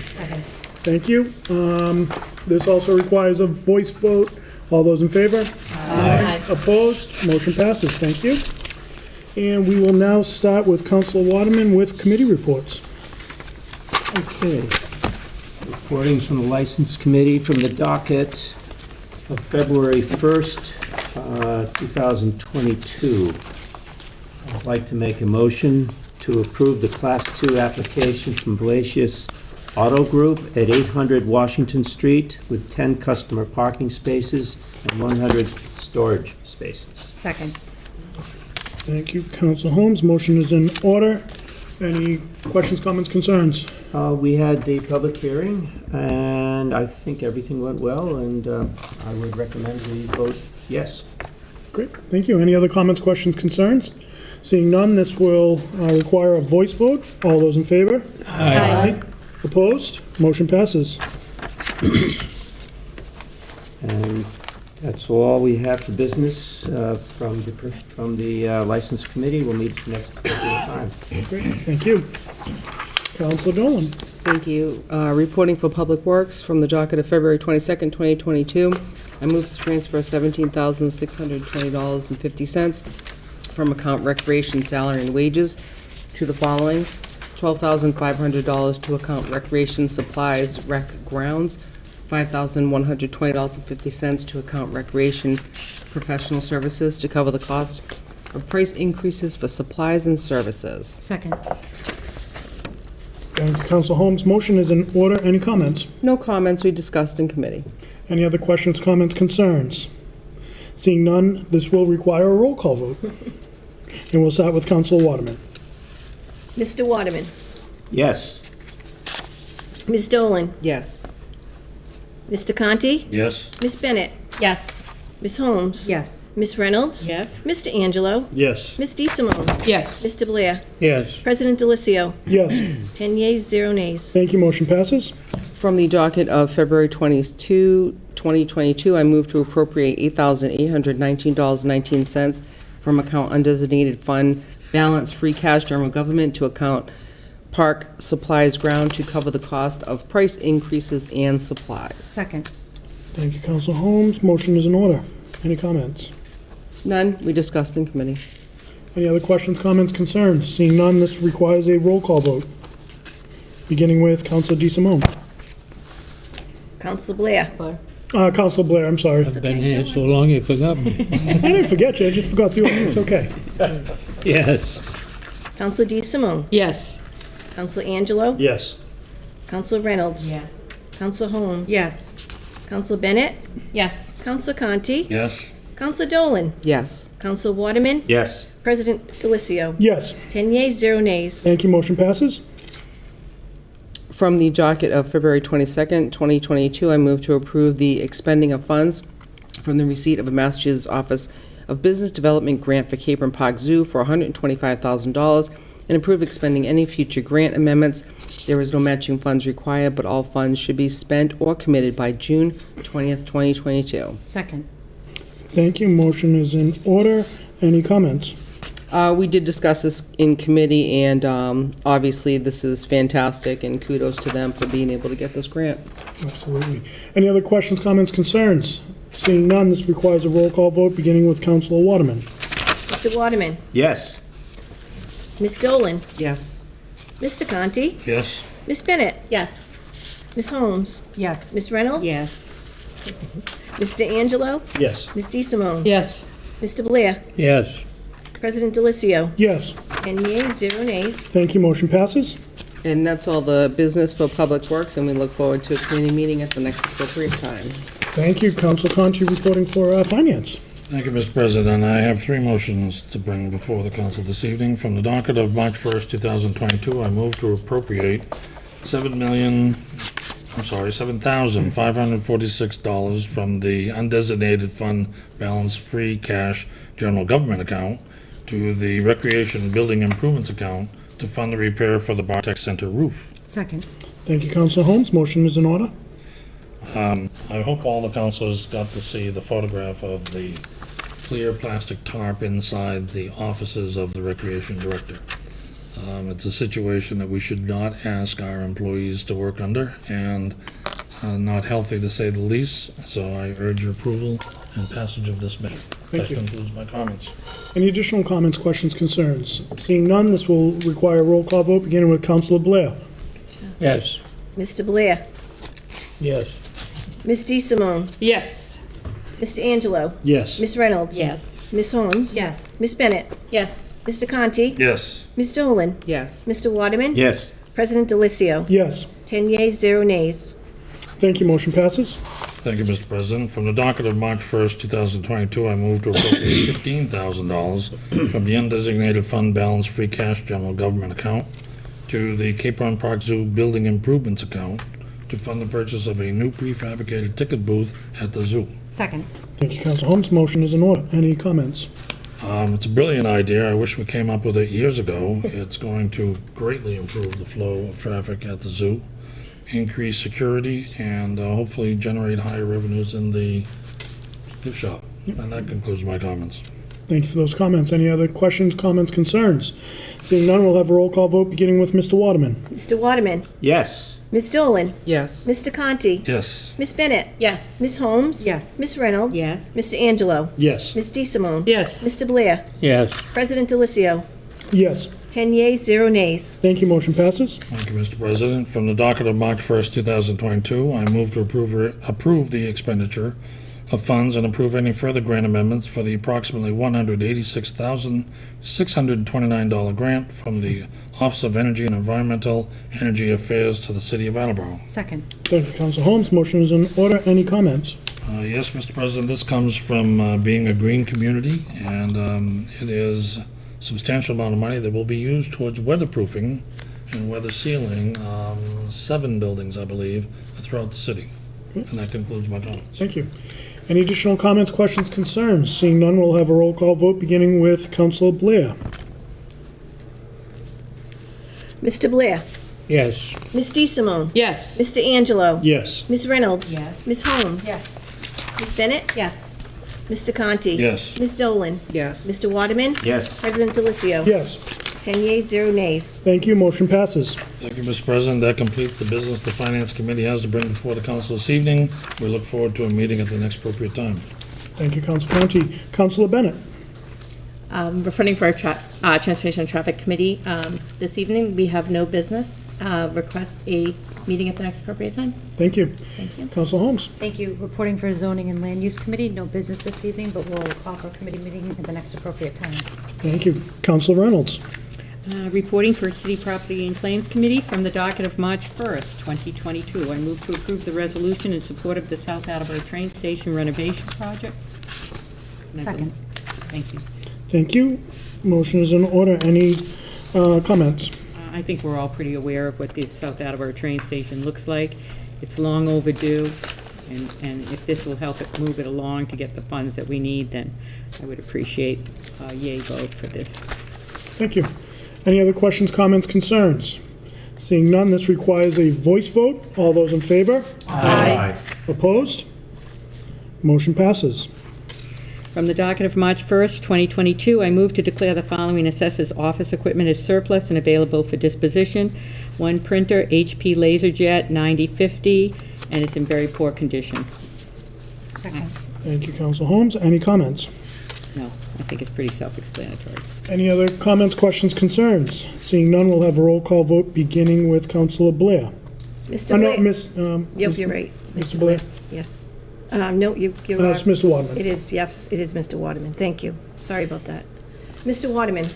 Second. Thank you. This also requires a voice vote. All those in favor? Aye. Opposed? Motion passes. Thank you. And we will now start with Councilor Waterman with committee reports. Okay. Reporting from the License Committee from the docket of February 1st, 2022. I'd like to make a motion to approve the Class 2 application from Glacius Auto Group at 800 Washington Street with 10 customer parking spaces and 100 storage spaces. Second. Thank you, Council Holmes. Motion is in order. Any questions, comments, concerns? We had the public hearing, and I think everything went well, and I would recommend we vote yes. Great, thank you. Any other comments, questions, concerns? Seeing none, this will require a voice vote. All those in favor? Aye. Opposed? Motion passes. And that's all we have for business from the License Committee. We'll meet next time. Great, thank you. Councilor Dolan. Thank you. Reporting for Public Works from the docket of February 22nd, 2022. I move to transfer $17,620.50 from account Recreation Salary and Wages to the following: $12,500 to account Recreation Supplies Rec Grounds, $5,120.50 to account Recreation Professional Services to cover the cost of price increases for supplies and services. Second. Thank you, Council Holmes. Motion is in order. Any comments? No comments, we discussed in committee. Any other questions, comments, concerns? Seeing none, this will require a roll call vote. And we'll start with Councilor Waterman. Mr. Waterman. Yes. Ms. Dolan. Yes. Mr. Conti. Yes? Ms. Bennett. Yes. Ms. Holmes. Yes. Ms. Reynolds. Yes. Mr. Angelo. Yes. Ms. DeSimone. Yes. Mr. Blair. Yes. President Delicio. Yes, 10 yeas, 0 nays. thank you. Motion passes. From the docket of February 22, 2022, I move to appropriate $8,819.19 from account undesignated fund balance free cash general government to account Park Supplies Ground to cover the cost of price increases and supplies. Second. Thank you, Council Holmes. Motion is in order. Any comments? None, we discussed in committee. Any other questions, comments, concerns? Seeing none, this requires a roll call vote. Beginning with Councilor DeSimone. Counselor Blair. Councilor Blair, I'm sorry. I've been here so long you forgot me. I didn't forget you, I just forgot the ordinance, okay. Yes. Counselor DeSimone. Yes. Counselor Angelo. Yes. Counselor Reynolds. Yes. Counselor Holmes. Yes. Counselor Bennett. Yes. Counselor Conti. Yes? Counselor Dolan. Yes. Counselor Waterman. Yes. President Delicio. Yes, 10 yeas, 0 nays. thank you. Motion passes. From the docket of February 22nd, 2022, I move to approve the expending of funds from the receipt of a Massachusetts Office of Business Development grant for Capron Park Zoo for $125,000 and approve expending any future grant amendments. There is no matching funds required, but all funds should be spent or committed by June 20th, 2022. Second. Thank you. Motion is in order. Any comments? We did discuss this in committee, and obviously this is fantastic, and kudos to them for being able to get this grant. Absolutely. Any other questions, comments, concerns? Seeing none, this requires a roll call vote, beginning with Councilor Waterman. Mr. Waterman. Yes. Ms. Dolan. Yes. Mr. Conti. Yes? Ms. Bennett. Yes. Ms. Holmes. Yes. Ms. Reynolds. Yes. Mr. Angelo. Yes. Ms. DeSimone. Yes. Mr. Blair. Yes. President Delicio. Yes, 10 yeas, 0 nays. thank you. Motion passes. And that's all the business for Public Works, and we look forward to a committee meeting at the next appropriate time. Thank you. Council Conti reporting for Finance. Thank you, Mr. President. I have three motions to bring before the council this evening. From the docket of March 1st, 2022, I move to appropriate $7,546 from the undesignated fund balance free cash general government account to the Recreation Building Improvements account to fund the repair for the Bartek Center roof. Second. Thank you, Councilor Holmes. Motion is in order. I hope all the councilors got to see the photograph of the clear plastic tarp inside the offices of the recreation director. It's a situation that we should not ask our employees to work under, and not healthy to say the least, so I urge your approval and passage of this measure. Thank you. That concludes my comments. Any additional comments, questions, concerns? Seeing none, this will require a roll call vote, beginning with Councilor Blair. Yes. Mr. Blair. Yes. Ms. DeSimone. Yes. Mr. Angelo. Yes. Ms. Reynolds. Yes. Ms. Holmes. Yes. Ms. Bennett. Yes. Mr. Conti. Yes. Ms. Dolan. Yes. Mr. Waterman. Yes. President Delicio. Yes. 10 yeas, 0 nays. Thank you, motion passes. Thank you, Mr. President. From the docket of March 1st, 2022, I move to appropriate $15,000 from the undesignated fund balance free cash general government account to the Cape Run Park Zoo building improvements account to fund the purchase of a new prefabricated ticket booth at the zoo. Second. Thank you, Council Holmes. Motion is in order. Any comments? It's a brilliant idea. I wish we came up with it years ago. It's going to greatly improve the flow of traffic at the zoo, increase security, and hopefully generate higher revenues in the gift shop. And that concludes my comments. Thank you for those comments. Any other questions, comments, concerns? Seeing none, we'll have a roll call vote beginning with Mr. Waterman. Mr. Waterman. Yes. Ms. Dolan. Yes. Mr. Conti. Yes. Miss Bennett. Yes. Ms. Holmes. Yes. Miss Reynolds. Yes. Mr. Angelo. Yes. Ms. DeSimone. Yes. Mr. Blair. Yes. President Delicio. Yes. 10 yeas, 0 nays. Thank you, motion passes. Thank you, Mr. President. From the docket of March 1st, 2022, I move to approve the expenditure of funds and approve any further grant amendments for the approximately $186,629 grant from the Office of Energy and Environmental Energy Affairs to the City of Attleboro. Second. Thank you, Council Holmes. Motion is in order. Any comments? Yes, Mr. President, this comes from being a green community, and it is a substantial amount of money that will be used towards weatherproofing and weather sealing 7 buildings, I believe, throughout the city. And that concludes my comments. Thank you. Any additional comments, questions, concerns? Seeing none, we'll have a roll call vote beginning with Councilor Blair. Mr. Blair. Yes. Ms. DeSimone. Yes. Mr. Angelo. Yes. Ms. Reynolds. Yes. Ms. Holmes. Yes. Ms. Bennett. Yes. Mr. Conti. Yes. Ms. Dolan. Yes. Mr. Waterman. Yes. President Delicio. Yes. 10 yeas, 0 nays. Thank you. Motion passes. Thank you, Mr. President. That completes the business the Finance Committee has to bring before the council this evening. We look forward to a meeting at the next appropriate time. Thank you, Council Conti. Councilor Bennett. Reporting for our Transportation and Traffic Committee. This evening, we have no business. Request a meeting at the next appropriate time. Thank you. Thank you. Council Holmes. Thank you. Reporting for Zoning and Land Use Committee, no business this evening, but we'll call for a committee meeting at the next appropriate time. Thank you. Councilor Reynolds. Reporting for City Property and Claims Committee from the docket of March 1st, 2022. I move to approve the resolution in support of the South Attleboro Train Station renovation project. Second. Thank you. Thank you. Motion is in order. Any comments? I think we're all pretty aware of what the South Attleboro train station looks like. It's long overdue, and if this will help it move it along to get the funds that we need, then I would appreciate a yay vote for this. Thank you. Any other questions, comments, concerns? Seeing none, this requires a voice vote. All those in favor? Aye. Opposed? Motion passes. From the docket of March 1st, 2022, I move to declare the following assessors' office equipment as surplus and available for disposition. One printer, HP LaserJet 9050, and it's in very poor condition. Second. Thank you, Council Holmes. Any comments? No, I think it's pretty self-explanatory. Any other comments, questions, concerns? Seeing none, we'll have a roll call vote beginning with Councilor Blair. Mr. No, Blair. Miss. Yep, you're right. Mr. Blair. Yes. No, you are. It's Mr. Waterman. It is, yes, it is Mr. Waterman. Thank you. Sorry about that. Mr. Waterman.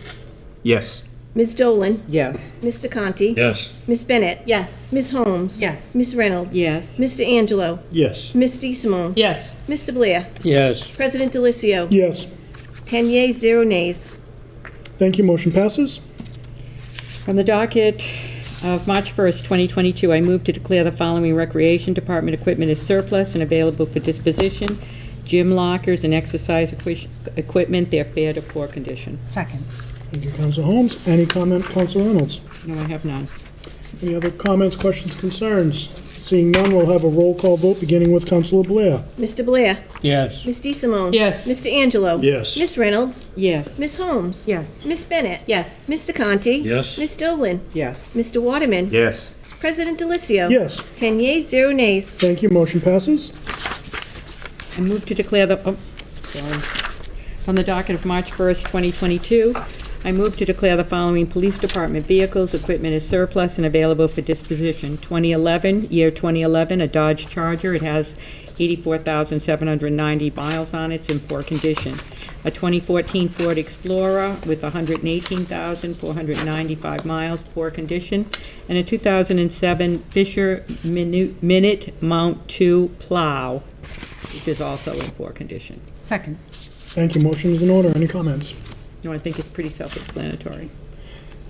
Yes. Ms. Dolan. Yes. Mr. Conti. Yes. Ms. Bennett. Yes. Ms. Holmes. Yes. Ms. Reynolds. Yes. Mr. Angelo. Yes. Ms. DeSimone. Yes. Mr. Blair. Yes. President Delicio. Yes. 10 yeas, 0 nays. Thank you. Motion passes. From the docket of March 1st, 2022, I move to declare the following Recreation Department equipment as surplus and available for disposition. Gym lockers and exercise equipment, they're fair to poor condition. Second. Thank you, Council Holmes. Any comment, Council Reynolds? No, I have none. Any other comments, questions, concerns? Seeing none, we'll have a roll call vote beginning with Councilor Blair. Mr. Blair. Yes. Ms. DeSimone. Yes. Mr. Angelo. Yes. Ms. Reynolds. Yes. Ms. Holmes. Yes. Ms. Bennett. Yes. Mr. Conti. Yes. Ms. Dolan. Yes. Mr. Waterman. Yes. President Delicio. Yes. 10 yeas, 0 nays. Thank you. Motion passes. I move to declare the, from the docket of March 1st, 2022, I move to declare the following police department vehicles, equipment as surplus and available for disposition. 2011, a Dodge Charger. It has 84,790 miles on it. It's in poor condition. A 2014 Ford Explorer with 118,495 miles, poor condition. And a 2007 Fisher Minute Mount 2 plow, which is also in poor condition. Second. Thank you. Motion is in order. Any comments? No, I think it's pretty self-explanatory.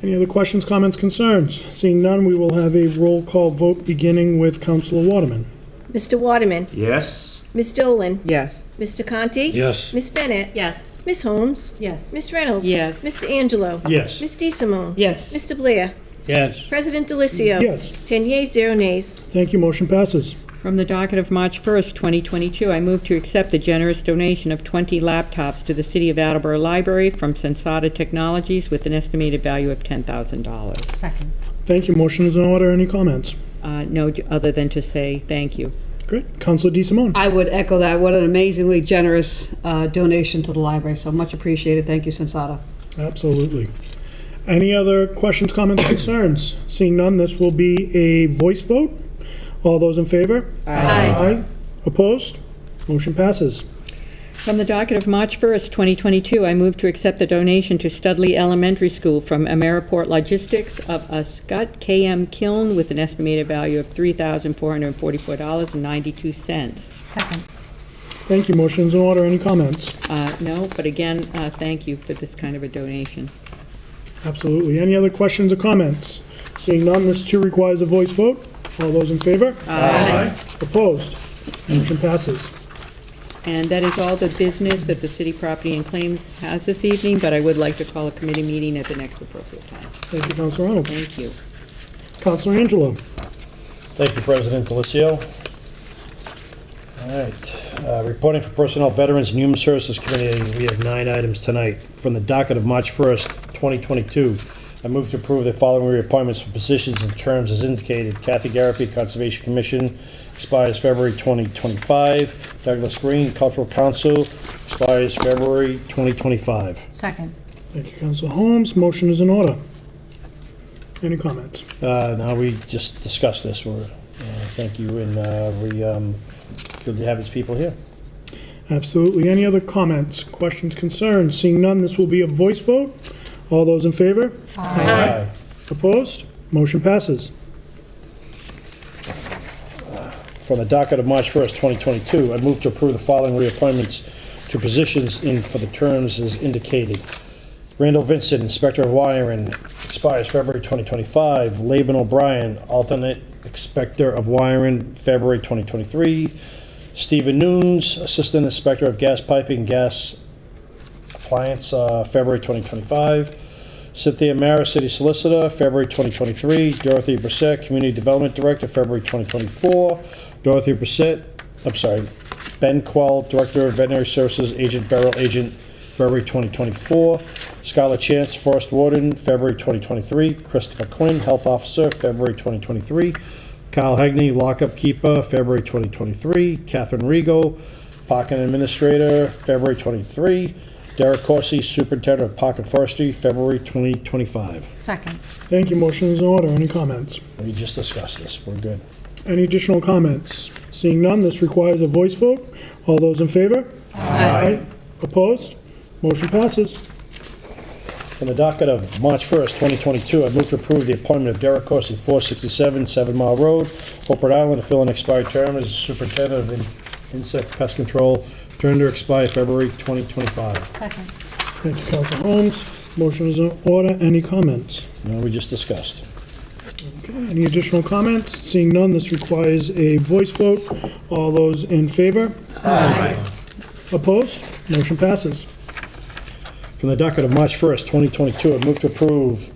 Any other questions, comments, concerns? Seeing none, we will have a roll call vote beginning with Councilor Waterman. Mr. Waterman? Yes. Ms. Dolan? Yes. Mr. Conti? Yes. Ms. Bennett? Yes. Ms. Holmes? Yes. Ms. Reynolds? Yes. Mr. Angelo? Yes. Ms. DeSimone? Yes. Mr. Blair? Yes. President Delicio? Yes. 10 yeas, 0 nays. Thank you. Motion passes. From the docket of March 1st, 2022, I move to accept the generous donation of 20 laptops to the City of Attleboro Library from Sensata Technologies with an estimated value of $10,000. Second. Thank you. Motion is in order. Any comments? No, other than to say thank you. Great. Councilor DeSimone. I would echo that. What an amazingly generous donation to the library, so much appreciated. Thank you, Sensata. Absolutely. Any other questions, comments, concerns? Seeing none, this will be a voice vote. All those in favor? Aye. Opposed? Motion passes. From the docket of March 1st, 2022, I move to accept the donation to Studley Elementary School from Ameriport Logistics of a Scott KM kiln with an estimated value of $3,444.92. Second. Thank you. Motion is in order. Any comments? No, but again, thank you for this kind of a donation. Absolutely. Any other questions or comments? Seeing none, this too requires a voice vote. All those in favor? Aye. Opposed? Motion passes. And that is all the business that the City Property and Claims has this evening, but I would like to call a committee meeting at the next appropriate time. Thank you, Councilor Reynolds. Thank you. Councilor Angelo. Thank you, President Delicio. All right, reporting for Personnel, Veterans, and Human Services Committee, we have 9 items tonight. From the docket of March 1st, 2022, I move to approve the following reappointments for positions and terms as indicated. Kathy Garapi, Conservation Commission, expires February 2025. Douglas Green, Cultural Council, expires February 2025. Second. Thank you, Councilor Holmes. Motion is in order. Any comments? Now, we just discussed this. Thank you, and good to have these people here. Absolutely. Any other comments, questions, concerns? Seeing none, this will be a voice vote. All those in favor? Aye. Opposed? Motion passes. From the docket of March 1st, 2022, I move to approve the following reappointments to positions for the terms as indicated. Randall Vincent, Inspector of Wiring, expires February 2025. Laban O'Brien, Alternate Inspector of Wiring, February 2023. Stephen Nunes, Assistant Inspector of Gas Piping and Gas Appliance, February 2025. Cynthia Mara, City Solicitor, February 2023. Dorothy Brissett, Community Development Director, February 2024. Ben Quell, Director of Veterinary Services, Agent Burial Agent, February 2024. Scarlett Chance, Forest Warden, February 2023. Christopher Quinn, Health Officer, February 2023. Kyle Hegney, Lockup Keeper, February 2023. Catherine Rigo, Park and Administrator, February 23. Derek Corsi, Superintendent of Park and Forestry, February 2025. Second. Thank you. Motion is in order. Any comments? We just discussed this. We're good. Any additional comments? Seeing none, this requires a voice vote. All those in favor? Aye. Opposed? Motion passes. On the docket of March 1st, 2022, I move to approve the appointment of Derek Corsi, 467 7 Mile Road, Hope, Rhode Island, to fill an expired term as Superintendent of Insect Pest Control, term to expire February 2025. Second. Thank you, Councilor Holmes. Motion is in order. Any comments? No, we just discussed. Any additional comments? Seeing none, this requires a voice vote. All those in favor? Aye. Opposed? Motion passes. From the docket of March 1st, 2022, I move to approve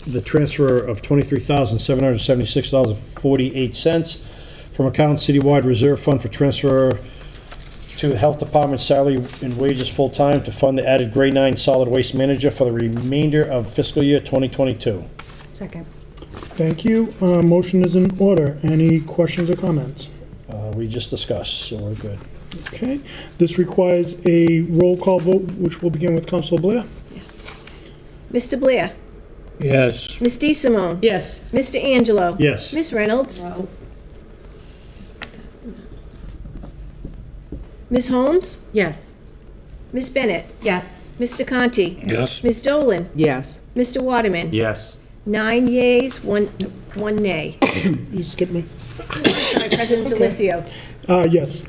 the transfer of $23,776.48 from account citywide reserve fund for transfer to the Health Department salary and wages full-time to fund the added grade 9 solid waste manager for the remainder of fiscal year 2022. Second. Thank you. Motion is in order. Any questions or comments? We just discussed, so we're good. Okay. This requires a roll call vote, which will begin with Councilor Blair. Yes. Mr. Blair? Yes. Ms. DeSimone? Yes. Mr. Angelo? Yes. Ms. Reynolds? Ms. Holmes? Yes. Ms. Bennett? Yes. Mr. Conti? Yes. Ms. Dolan? Yes. Mr. Waterman? Yes. 9 yeas, one nay. You skip me? Sorry, President Delicio. Yes.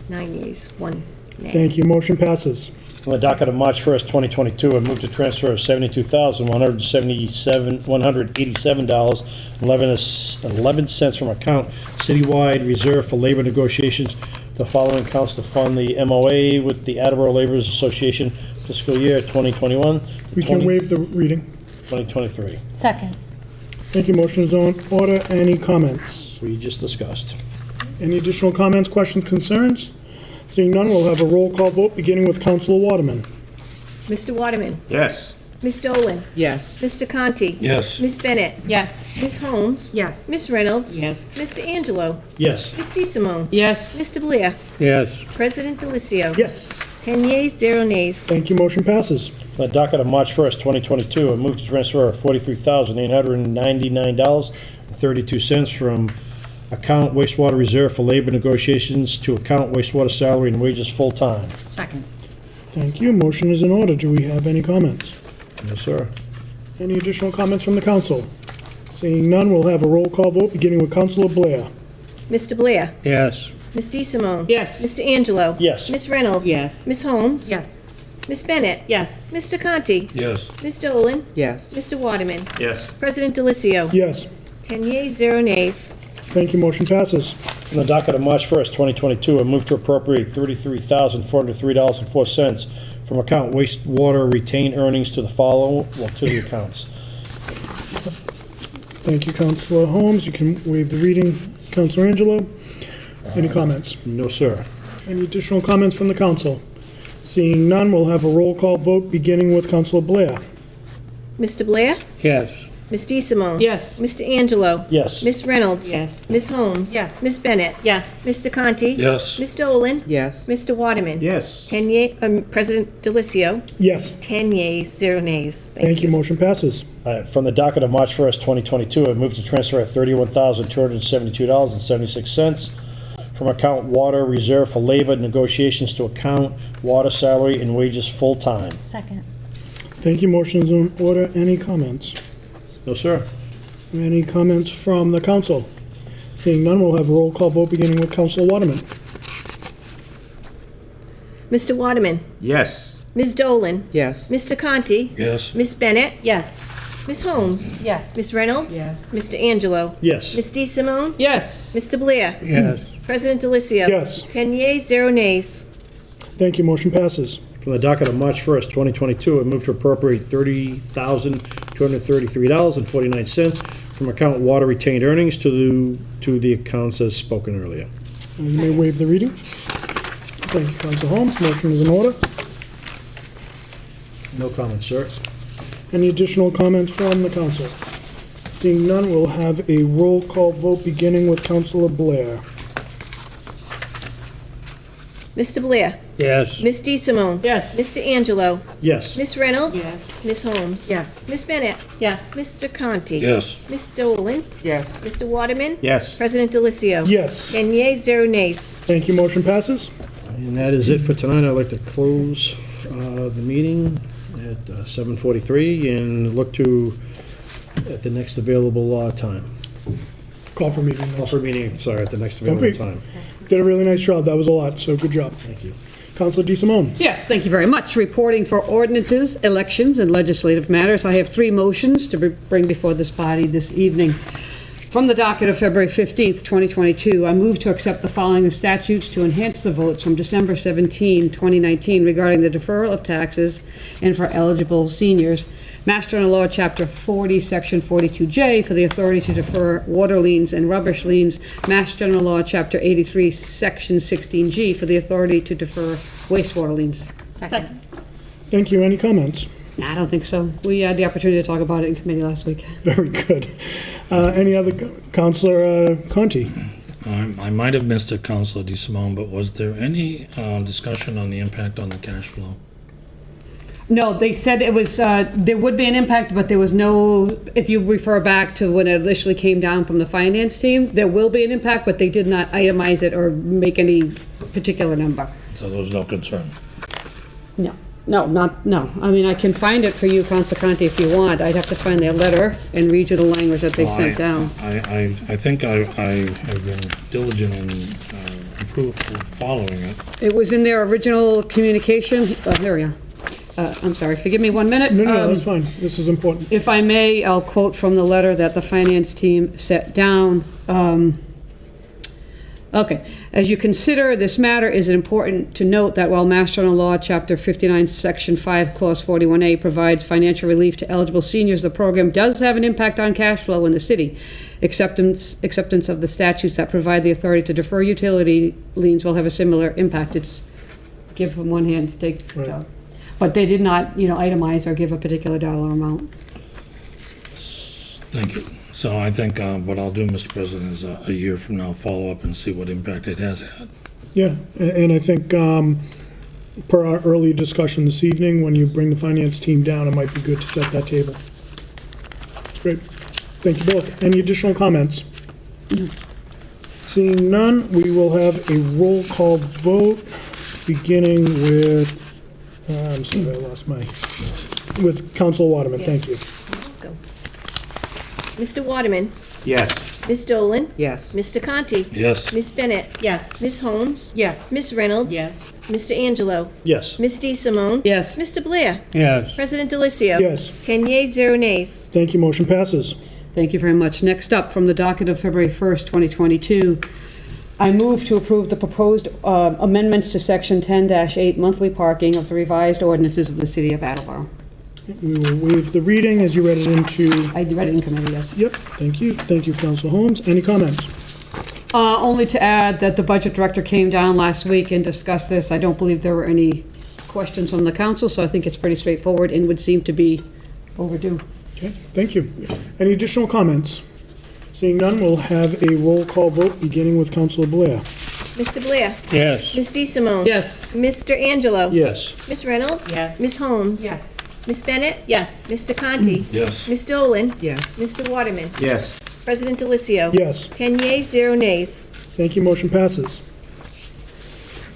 9 yeas, 1 nay. Thank you. Motion passes. On the docket of March 1st, 2022, I move to transfer $72,187.11 from account citywide reserve for labor negotiations. The following accounts to fund the MOA with the Attleboro Laborers Association fiscal year 2021. We can waive the reading. 2023. Second. Thank you. Motion is on order. Any comments? We just discussed. Any additional comments, questions, concerns? Seeing none, we'll have a roll call vote, beginning with Councilor Waterman. Mr. Waterman? Yes. Ms. Dolan? Yes. Mr. Conti? Yes. Ms. Bennett? Yes. Ms. Holmes? Yes. Ms. Reynolds? Yes. Mr. Angelo? Yes. Ms. DeSimone? Yes. Mr. Blair? Yes. President Delicio? Yes. 10 yeas, 0 nays. Thank you. Motion passes. On the docket of March 1st, 2022, I move to transfer $43,899.32 from account wastewater reserve for labor negotiations to account wastewater salary and wages full-time. Second. Thank you. Motion is in order. Do we have any comments? Yes, sir. Any additional comments from the council? Seeing none, we'll have a roll call vote, beginning with Councilor Blair. Mr. Blair? Yes. Ms. DeSimone? Yes. Mr. Angelo? Yes. Ms. Reynolds? Yes. Ms. Holmes? Yes. Ms. Bennett? Yes. Mr. Conti? Yes. Ms. Dolan? Yes. Mr. Waterman? Yes. President Delicio? Yes. 10 yeas, 0 nays. Thank you. Motion passes. On the docket of March 1st, 2022, I move to appropriate $33,403.04 from account wastewater retained earnings to the to the accounts. Thank you, Councilor Holmes. You can waive the reading. Councilor Angelo? Any comments? No, sir. Any additional comments from the council? Seeing none, we'll have a roll call vote, beginning with Councilor Blair. Mr. Blair? Yes. Ms. DeSimone? Yes. Mr. Angelo? Yes. Ms. Reynolds? Yes. Ms. Holmes? Yes. Ms. Bennett? Yes. Mr. Conti? Yes. Ms. Dolan? Yes. Mr. Waterman? Yes. 10 President Delicio? Yes. 10 yeas, 0 nays. Thank you. Motion passes. From the docket of March 1st, 2022, I move to transfer $31,272.76 from account water reserve for labor negotiations to account water salary and wages full-time. Second. Thank you. Motion is in order. Any comments? No, sir. Any comments from the council? Seeing none, we'll have a roll call vote, beginning with Councilor Waterman. Mr. Waterman? Yes. Ms. Dolan? Yes. Mr. Conti? Yes. Ms. Bennett? Yes. Ms. Holmes? Yes. Ms. Reynolds? Yeah. Mr. Angelo? Yes. Ms. DeSimone? Yes. Mr. Blair? Yes. President Delicio? Yes. 10 yeas, 0 nays. Thank you. Motion passes. From the docket of March 1st, 2022, I move to appropriate $30,233.49 from account water retained earnings to the accounts as spoken earlier. You may waive the reading. Thank you, Councilor Holmes. Motion is in order. No comments, sir. Any additional comments from the council? Seeing none, we'll have a roll call vote, beginning with Councilor Blair. Mr. Blair? Yes. Ms. DeSimone? Yes. Mr. Angelo? Yes. Ms. Reynolds? Yes. Ms. Holmes? Yes. Ms. Bennett? Yes. Mr. Conti? Yes. Ms. Dolan? Yes. Mr. Waterman? Yes. President Delicio? Yes. 10 yeas, 0 nays. Thank you. Motion passes. And that is it for tonight. I'd like to close the meeting at 7:43 and look at the next available time. Call for meeting. Call for meeting, sorry, at the next available Okay. time. Did a really nice job. That was a lot, so good job. Thank you. Councilor DeSimone. Yes, thank you very much. Reporting for ordinances, elections, and legislative matters. I have 3 motions to bring before this body this evening. From the docket of February 15th, 2022, I move to accept the following statutes to enhance the votes from December 17, 2019 regarding the deferral of taxes and for eligible seniors. Mass General Law, Chapter 40, Section 42J, for the authority to defer water liens and rubbish liens. Mass General Law, Chapter 83, Section 16G, for the authority to defer wastewater liens. Second. Thank you. Any comments? I don't think so. We had the opportunity to talk about it in committee last week. Very good. Any other, Councilor Conti? I might have missed it, Councilor DeSimone, but was there any discussion on the impact on the cash flow? No, they said it was, there would be an impact, but there was no, if you refer back to when it initially came down from the finance team, there will be an impact, but they did not itemize it or make any particular number. So there was no concern. No. I mean, I can find it for you, Council Conti, if you want. I'd have to find their letter and read you the language that they sent down. I think I have been diligent in following it. It was in their original communication. There we go. I'm sorry, forgive me 1 minute. No, that's fine. This is important. If I may, I'll quote from the letter that the finance team set down. Okay. As you consider this matter, is it important to note that while Mass General Law, Chapter 59, Section 5, Clause 41A provides financial relief to eligible seniors, the program does have an impact on cash flow in the city. Acceptance of the statutes that provide the authority to defer utility liens will have a similar impact. It's give from one hand to take the other. But they did not, itemize or give a particular dollar amount. Thank you. So I think what I'll do, Mr. President, is a year from now, follow up and see what impact it has had. Yeah, and I think per our early discussion this evening, when you bring the finance team down, it might be good to set that table. Great. Thank you both. Any additional comments? Seeing none, we will have a roll call vote, beginning with, I'm sorry, I lost with Council Waterman. Yes. Thank you. Go. Mr. Waterman? Yes. Ms. Dolan? Yes. Mr. Conti? Yes. Ms. Bennett? Yes. Ms. Holmes? Yes. Ms. Reynolds? Yes. Mr. Angelo? Yes. Ms. DeSimone? Yes. Mr. Blair? Yes. President Delicio? Yes. 10 yeas, 0 nays. Thank you. Motion passes. Thank you very much. Next up, from the docket of February 1st, 2022, I move to approve the proposed amendments to Section 10-8 monthly parking of the revised ordinances of the City of Attleboro. We will waive the reading as you read it into... I read it in committee, yes. Yep, thank you. Thank you, Council Holmes. Any comments? Only to add that the budget director came down last week and discussed this. I don't believe there were any questions from the council, so I think it's pretty straightforward and would seem to be overdue. Okay, thank you. Any additional comments? Seeing none, we'll have a roll call vote, beginning with Councilor Blair. Mr. Blair? Yes. Ms. DeSimone? Yes. Mr. Angelo? Yes. Ms. Reynolds? Yes. Ms. Holmes? Yes. Ms. Bennett? Yes. Mr. Conti? Yes. Ms. Dolan? Yes. Mr. Waterman? Yes. President Delicio? Yes, 10 yeas, 0 nays. thank you. Motion passes.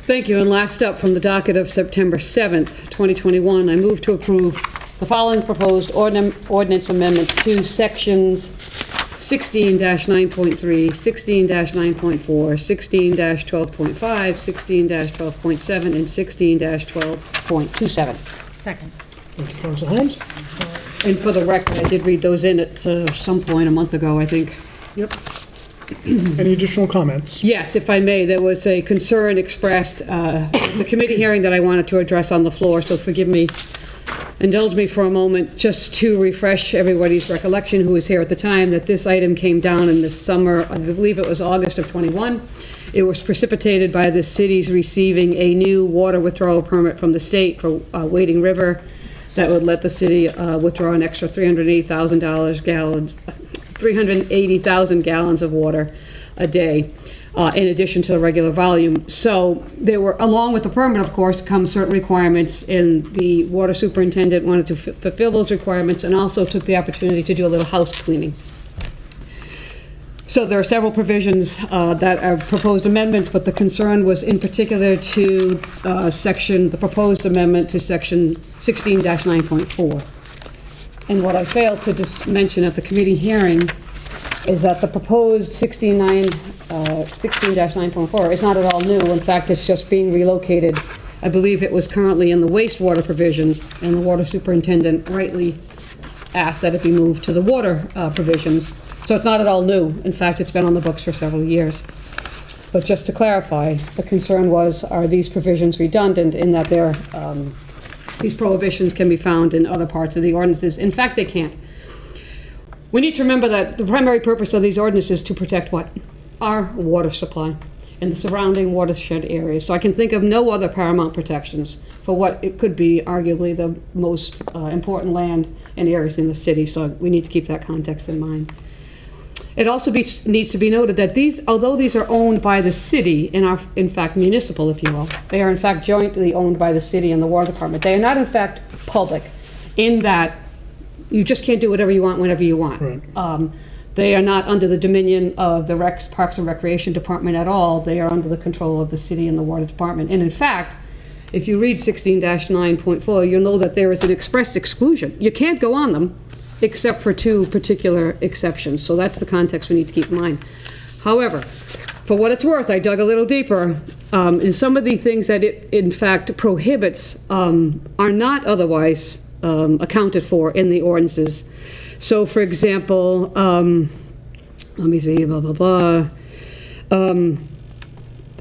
Thank you. And last up, from the docket of September 7th, 2021, I move to approve the following proposed ordinance amendments to sections 16-9.3, 16-9.4, 16-12.5, 16-12.7, and 16-12.27. Second. Thank you, Council Holmes. And for the record, I did read those in at some point a month ago, I think. Yep. Any additional comments? Yes, if I may, there was a concern expressed at the committee hearing that I wanted to address on the floor, so forgive me, indulge me for a moment, just to refresh everybody's recollection who was here at the time, that this item came down in the summer, I believe it was August of '21. It was precipitated by the city's receiving a new water withdrawal permit from the state for Wading River that would let the city withdraw an extra 380,000 gallons of water a day, in addition to the regular volume. So there were, along with the permit, of course, come certain requirements, and the water superintendent wanted to fulfill those requirements and also took the opportunity to do a little house cleaning. So there are several provisions that are proposed amendments, but the concern was in particular to the proposed amendment to section 16-9.4. And what I failed to mention at the committee hearing is that the proposed 16-9.4 is not at all new. In fact, it's just being relocated. I believe it was currently in the wastewater provisions, and the water superintendent rightly asked that it be moved to the water provisions. So it's not at all new. In fact, it's been on the books for several years. But just to clarify, the concern was, are these provisions redundant in that these prohibitions can be found in other parts of the ordinances? In fact, they can't. We need to remember that the primary purpose of these ordinances is to protect what? Our water supply and the surrounding watershed areas. So I can think of no other paramount protections for what it could be arguably the most important land and areas in the city. So we need to keep that context in mind. It also needs to be noted that these, although these are owned by the city and are in fact municipal, if you will, they are in fact jointly owned by the city and the water department. They are not in fact public in that you just can't do whatever you want whenever you want. Right. They are not under the dominion of the Parks and Recreation Department at all. They are under the control of the city and the water department. And in fact, if you read 16-9.4, you'll know that there is an express exclusion. You can't go on them except for two particular exceptions. So that's the context we need to keep in mind. However, for what it's worth, I dug a little deeper, and some of the things that it in fact prohibits are not otherwise accounted for in the ordinances. So, for example, let me see, blah, blah, blah.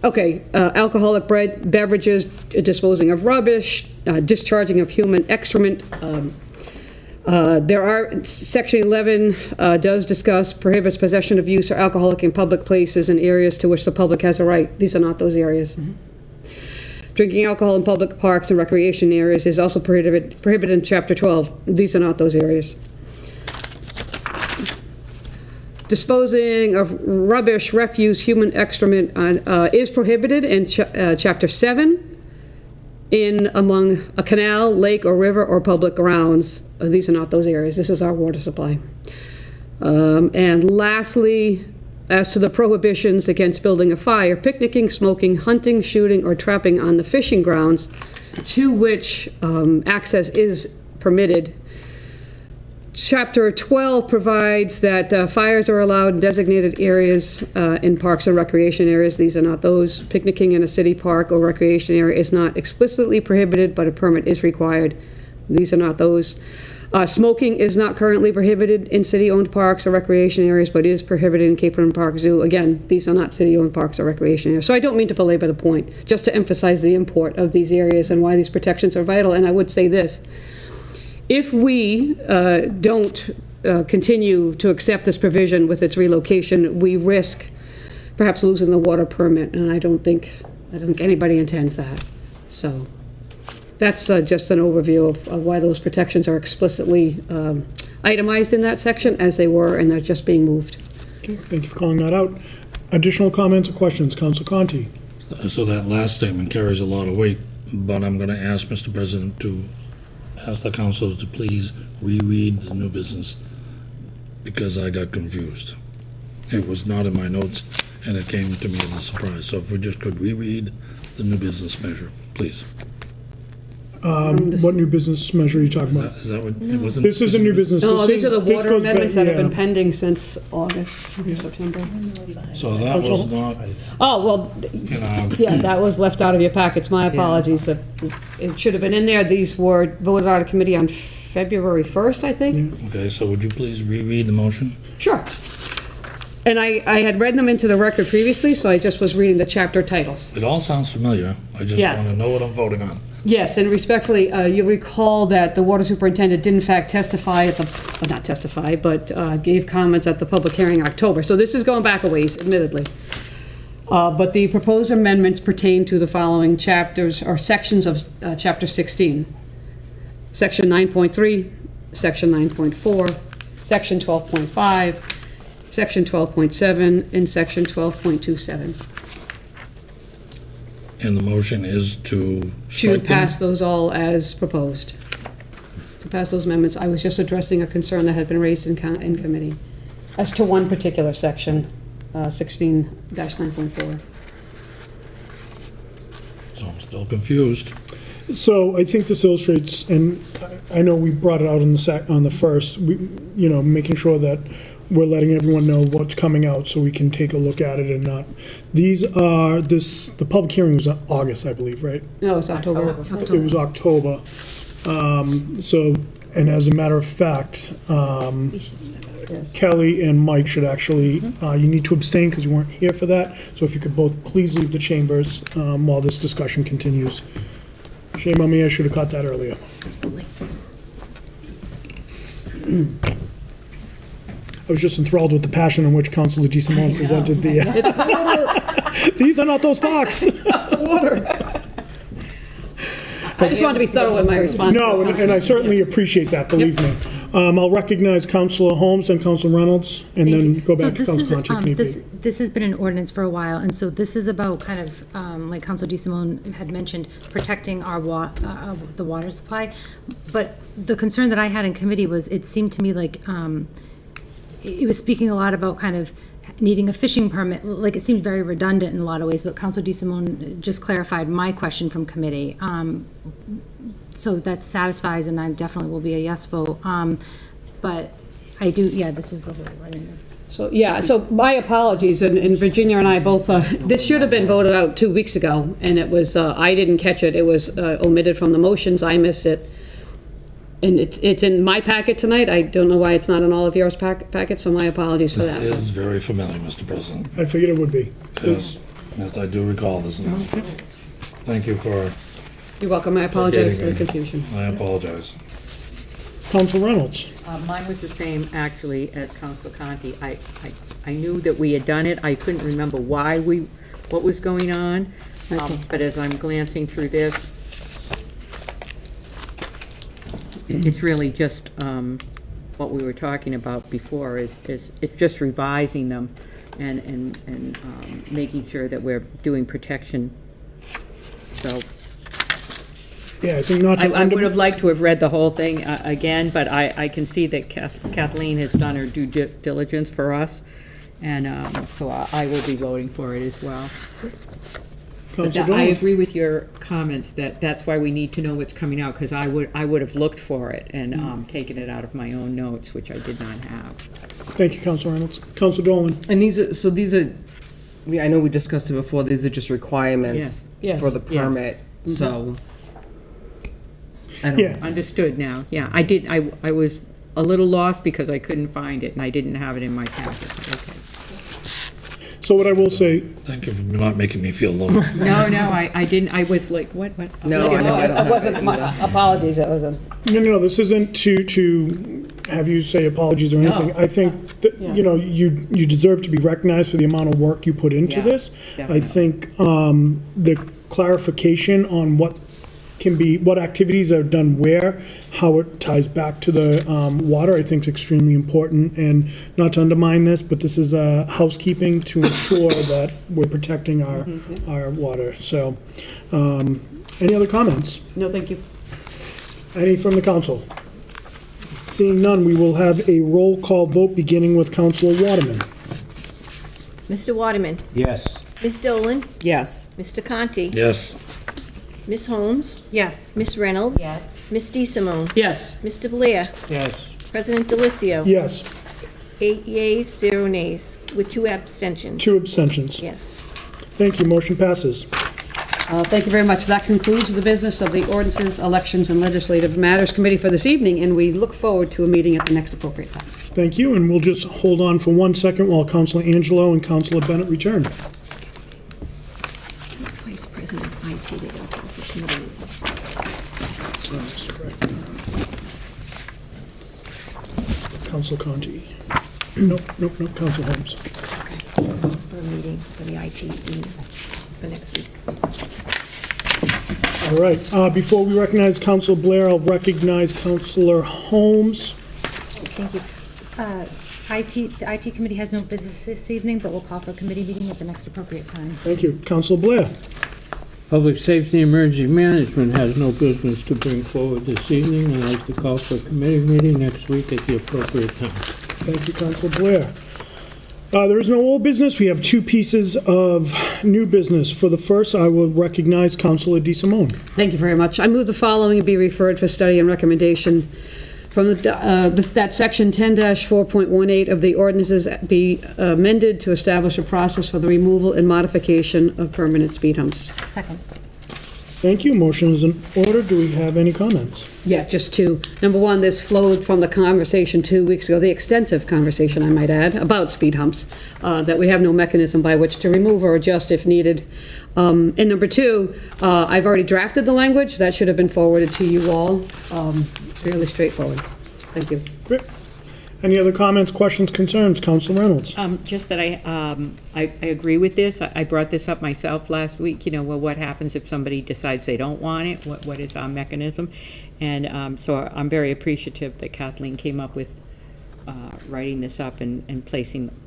Okay, alcoholic beverages, disposing of rubbish, discharging of human excrement. There are, Section 11 does discuss, prohibits possession of use or alcoholic in public places and areas to which the public has a right. These are not those areas. Drinking alcohol in public parks and recreation areas is also prohibited in Chapter 12. These are not those areas. Disposing of rubbish, refuse, human excrement is prohibited in Chapter 7 in among a canal, lake, or river, or public grounds. These are not those areas. This is our water supply. And lastly, as to the prohibitions against building a fire, picnicking, smoking, hunting, shooting, or trapping on the fishing grounds to which access is permitted. Chapter 12 provides that fires are allowed in designated areas in parks and recreation areas. These are not those. Picnicking in a city park or recreation area is not explicitly prohibited, but a permit is required. These are not those. Smoking is not currently prohibited in city-owned parks or recreation areas, but is prohibited in Cape Breton Park Zoo. Again, these are not city-owned parks or recreation areas. So I don't mean to belabor the point, just to emphasize the import of these areas and why these protections are vital. And I would say this. If we don't continue to accept this provision with its relocation, we risk perhaps losing the water permit, and I don't think anybody intends that. So that's just an overview of why those protections are explicitly itemized in that section as they were, and they're just being moved. Okay, thank you for calling that out. Additional comments or questions? Council Conti. So that last statement carries a lot of weight, but I'm going to ask Mr. President to ask the council to please reread the new business because I got confused. It was not in my notes and it came to me as a surprise. So if we just could reread the new business measure, please. What new business measure are you talking about? Is that what, it wasn't? This is a new business. No, these are the this water goes back- amendments that have been yeah. pending since August, September. So that was not Oh, well, in our, yeah, that was left out of your packets. My apologies. It should have been in there. These were voted out of committee on February 1st, I think. okay, so would you please reread the motion? Sure. And I had read them into the record previously, so I just was reading the chapter titles. It all sounds familiar. I just Yes. want to know what I'm voting on. Yes, and respectfully, you'll recall that the water superintendent did in fact testify at the, well, not testify, but gave comments at the public hearing in October. So this is going back a ways, admittedly. But the proposed amendments pertain to the following chapters or sections of Chapter 16. Section 9.3, Section 9.4, Section 12.5, Section 12.7, and Section 12.27. And the motion is to To strike them? pass those all as proposed. To pass those amendments. I was just addressing a concern that had been raised in committee as to one particular section, 16-9.4. So I'm still confused. So I think this illustrates, and I know we brought it out on the first, making sure that we're letting everyone know what's coming out so we can take a look at it and not. The public hearing was in August, I believe, right? No, it's October. It was October. And as a matter of fact, Yes. Kelly and Mike should actually, you need to abstain because you weren't here for that. So if you could both please leave the chambers while this discussion continues. Shame on me, I should have caught that earlier. Absolutely. I was just enthralled with the passion in which Councilor DeSimone presented the, these are not those box. I just wanted to be thorough in my response. No, and I certainly appreciate that, believe me. I'll recognize Councilor Holmes and Councilor Reynolds, and then go back to Councilor Conti if need be. This has been an ordinance for a while, and so this is about kind of, like Councilor DeSimone had mentioned, protecting our the water supply. But the concern that I had in committee was, it seemed to me like it was speaking a lot about kind of needing a fishing permit, like it seemed very redundant in a lot of ways, but Councilor DeSimone just clarified my question from committee. So that satisfies, and I definitely will be a yes vote. But I do, yeah, this is the whole, I mean. So my apologies, and Virginia and I both, this should have been voted out 2 weeks ago, and it was, I didn't catch it. It was omitted from the motions. I missed it. And it's in my packet tonight. I don't know why it's not in all of yours packet, so my apologies for This that. is very familiar, Mr. President. I figured it would be. Yes, I do recall this now. Thank you for, You're welcome. I apologize for the getting confusion. I apologize. Councilor Reynolds. Mine was the same, actually, as Councilor Conti. I knew that we had done it. I couldn't remember what was going on. But as I'm glancing through this, it's really just what we were talking about before, is it's just revising them and making sure that we're doing protection. So Yeah, I think not to I would have liked to have read the whole thing again, but I can see that Kathleen has done her due diligence for us, and so I will be voting for it as well. But Councilor I Dolan. agree with your comments that that's why we need to know what's coming out, because I would have looked for it and taken it out of my own notes, which I did not have. Thank you, Councilor Reynolds. Councilor Dolan. And these are, I know we discussed it before, these are just requirements Yeah. for the Yes. permit, so. I don't Yeah. Understood now. Yeah, I was a little lost because I couldn't find it, and I didn't have it in my packet. Okay. So what I will say, Thank you for not making me feel lonely. No, I didn't. I was like, what? No, I know, I don't have It wasn't, that my either. apologies, it was a. no, this isn't to have you say apologies or anything. I think that, you deserve to be recognized for the amount of work you put into Yeah, this. I definitely. think the clarification on what activities are done where, how it ties back to the water, I think is extremely important. And not to undermine this, but this is housekeeping to ensure that we're protecting our water. So, any other comments? No, thank you. Any from the council? Seeing none, we will have a roll call vote beginning with Councilor Waterman. Mr. Waterman? Yes. Ms. Dolan? Yes. Mr. Conti? Yes, Ms. Holmes? Yes. Ms. Reynolds? Yes. Ms. DeSimone? Yes. Mr. Blair? Yes. President Delicio? Yes, 8 yeas, 0 nays, with 2 abstentions. 2 abstentions. Yes. Thank you, motion passes. Thank you very much. That concludes the business of the Ordinances, Elections, and Legislative Matters Committee for this evening, and we look forward to a meeting at the next appropriate time. Thank you, and we'll just hold on for 1 second while Councilor Angelo and Councilor Bennett return. Vice President of IT, they don't call for committee. Councilor Conti. Nope, Councilor Holmes. For a meeting, for the IT meeting for next week. All right, before we recognize Councilor Blair, I'll recognize Councilor Holmes. Thank you. The IT committee has no business this evening, but we'll call for a committee meeting at the next appropriate time. Thank you. Councilor Blair. Public Safety and Emergency Management has no business to bring forward this evening. I'd like to call for a committee meeting next week at the appropriate time. Thank you, Councilor Blair. There is no old business. We have 2 pieces of new business. For the first, I will recognize Councilor DeSimone. Thank you very much. I move the following be referred for study and recommendation from that section 10-4.18 of the ordinances be amended to establish a process for the removal and modification of permanent speed humps. Second. Thank you. Motion is in order. Do we have any comments? Yeah, just 2. Number 1, this flowed from the conversation 2 weeks ago, the extensive conversation, I might add, about speed humps, that we have no mechanism by which to remove or adjust if needed. And number 2, I've already drafted the language. That should have been forwarded to you all. Fairly straightforward. Thank you. Great. Any other comments, questions, concerns? Council Reynolds? Just that I agree with this. I brought this up myself last week, well, what happens if somebody decides they don't want it? What is our mechanism? And so I'm very appreciative that Kathleen came up with writing this up and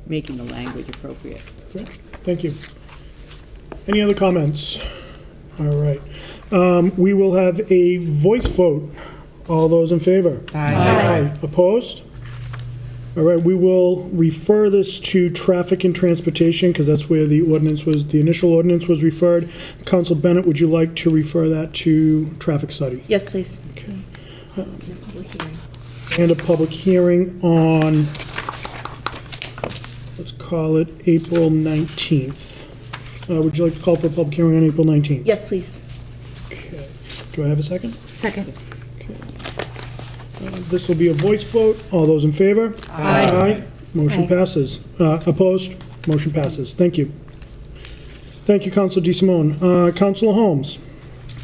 making the language appropriate. Great. Thank you. Any other comments? All right. We will have a voice vote. All those in favor? Aye. Opposed? All right, we will refer this to Traffic and Transportation, because that's where the initial ordinance was referred. Council Bennett, would you like to refer that to Traffic Study? Yes, please. Okay. And a public hearing on, let's call it April 19th. Would you like to call for a public hearing on April 19th? Yes, please. Okay. Do I have a second? Second. This will be a voice vote. All those in favor? Aye. Motion passes. Opposed? Motion passes. Thank you. Thank you, Councilor DeSimone. Councilor Holmes?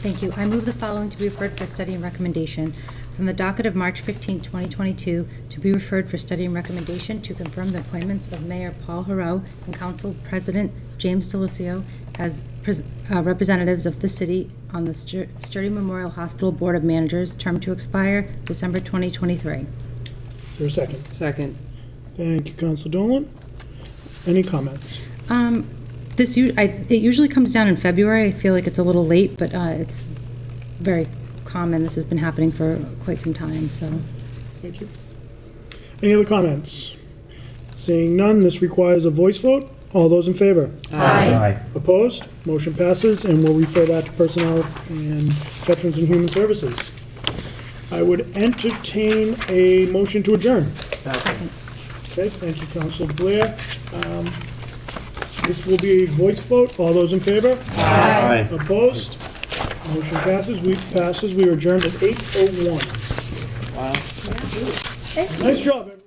Thank you. I move the following to be referred for study and recommendation. From the docket of March 15, 2022, to be referred for study and recommendation to confirm the appointments of Mayor Paul Heroux and Council President James DeLucio as representatives of the city on the Sturdy Memorial Hospital Board of Managers, term to expire December 2023. Is there a second? Second. Thank you, Councilor Dolan. Any comments? It usually comes down in February. I feel like it's a little late, but it's very common. This has been happening for quite some time, so. Thank you. Any other comments? Seeing none, this requires a voice vote. All those in favor? Aye. Opposed? Motion passes, and we'll refer that to Personnel and Veterans and Human Services. I would entertain a motion to adjourn. Second. Okay, thank you, Councilor Blair. This will be a voice vote. All those in favor? Aye. Opposed? Motion passes. We are adjourned at 8:01. Wow. Nice job, everyone.